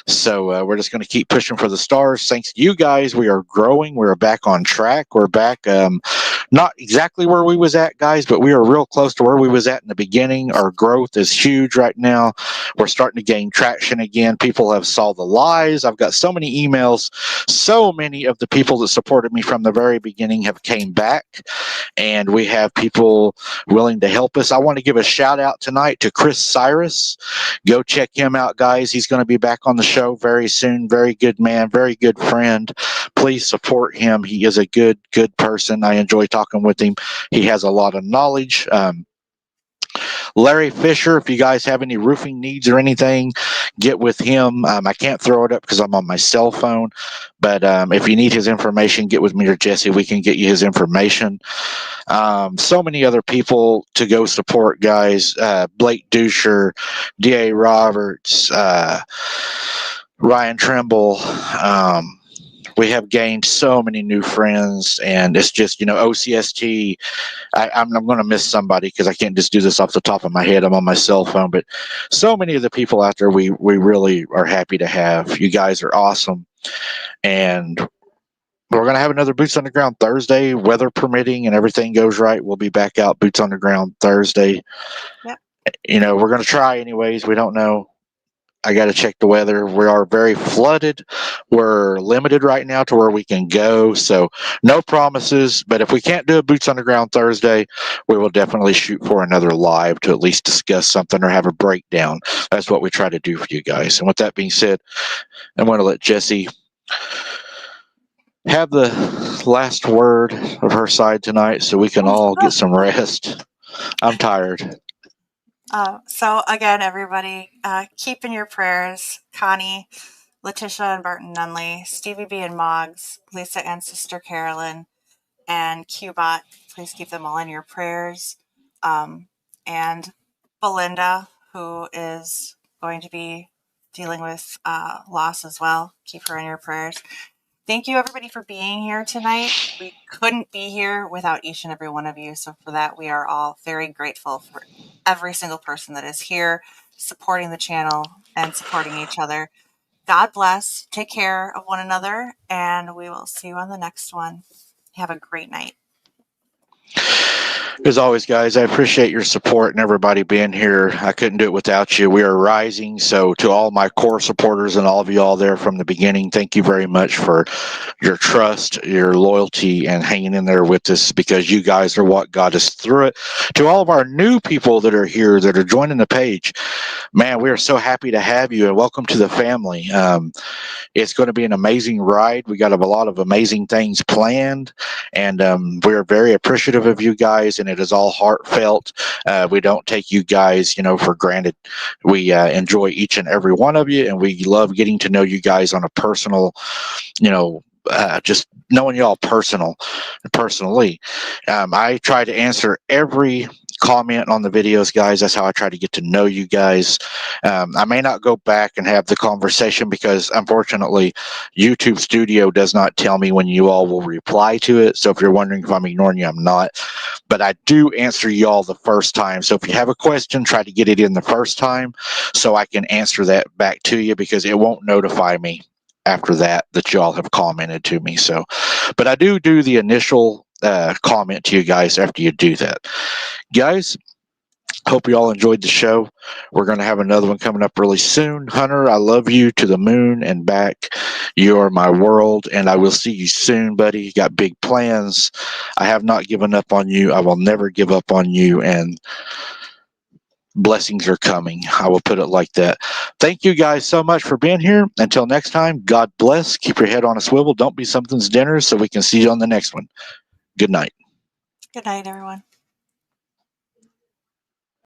So we're just going to keep pushing for the stars. Thanks to you guys, we are growing. We're back on track. We're back, not exactly where we was at, guys, but we are real close to where we was at in the beginning. Our growth is huge right now. We're starting to gain traction again. People have saw the lies. I've got so many emails. So many of the people that supported me from the very beginning have came back, and we have people willing to help us. I want to give a shout out tonight to Chris Cyrus. Go check him out, guys. He's going to be back on the show very soon. Very good man, very good friend. Please support him. He is a good person. I enjoy talking with him. He has a lot of knowledge. Larry Fisher, if you guys have any roofing needs or anything, get with him. I can't throw it up because I'm on my cell phone, but if you need his information, get with me or Jesse. We can get you his information. So many other people to go support, guys. Blake Dusher, D.A. Roberts, Ryan Trimble. We have gained so many new friends, and it's just, OCST. I'm going to miss somebody because I can't just do this off the top of my head. I'm on my cell phone, but so many of the people out there we really are happy to have. You guys are awesome, and we're going to have another Boots on the Ground Thursday, weather permitting and everything goes right. We'll be back out Boots on the Ground Thursday. Yep. We're going to try anyways. We don't know. I got to check the weather. We are very flooded. We're limited right now to where we can go. So no promises, but if we can't do a Boots on the Ground Thursday, we will definitely shoot for another live to at least discuss something or have a breakdown. That's what we try to do for you guys. And with that being said, I'm going to let Jessie have the last word of her side tonight so we can all get some rest. I'm tired. So again, everybody, keep in your prayers Connie. Letitia and Barton Nunley, Stevie B and Moggs, Lisa and Sister Carolyn, and Qbot. Please keep them all in your prayers. And Belinda, who is going to be dealing with loss as well. Keep her in your prayers. Thank you, everybody, for being here tonight. We couldn't be here without each and every one of you. So for that, we are all very grateful for every single person that is here supporting the channel and supporting each other. God bless. Take care of one another, and we will see you on the next one. Have a great night. As always, guys, I appreciate your support and everybody being here. I couldn't do it without you. We are rising. So to all my core supporters and all of you all there from the beginning, thank you very much for your trust, your loyalty, and hanging in there with us, because you guys are what got us through it. To all of our new people that are here, that are joining the page, man, we are so happy to have you, and welcome to the family. It's going to be an amazing ride. We got a lot of amazing things planned, and we're very appreciative of you guys, and it is all heartfelt. We don't take you guys, for granted. We enjoy each and every one of you, and we love getting to know you guys on a personal, just knowing y'all personally. I try to answer every comment on the videos, guys. That's how I try to get to know you guys. I may not go back and have the conversation because, unfortunately, YouTube Studio does not tell me when you all will reply to it. So if you're wondering if I'm ignoring you, I'm not. But I do answer y'all the first time. So if you have a question, try to get it in the first time so I can answer that back to you, because it won't notify me after that y'all have commented to me. So, but I do the initial comment to you guys after you do that. Guys, hope you all enjoyed the show. We're going to have another one coming up really soon. Hunter, I love you to the moon and back. You are my world, and I will see you soon, buddy. You got big plans. I have not given up on you. I will never give up on you, and blessings are coming. I will put it like that. Thank you guys so much for being here. Until next time, God bless. Keep your head on a swivel. Don't be something's dinner, so we can see you on the next one. Good night. Good night, everyone.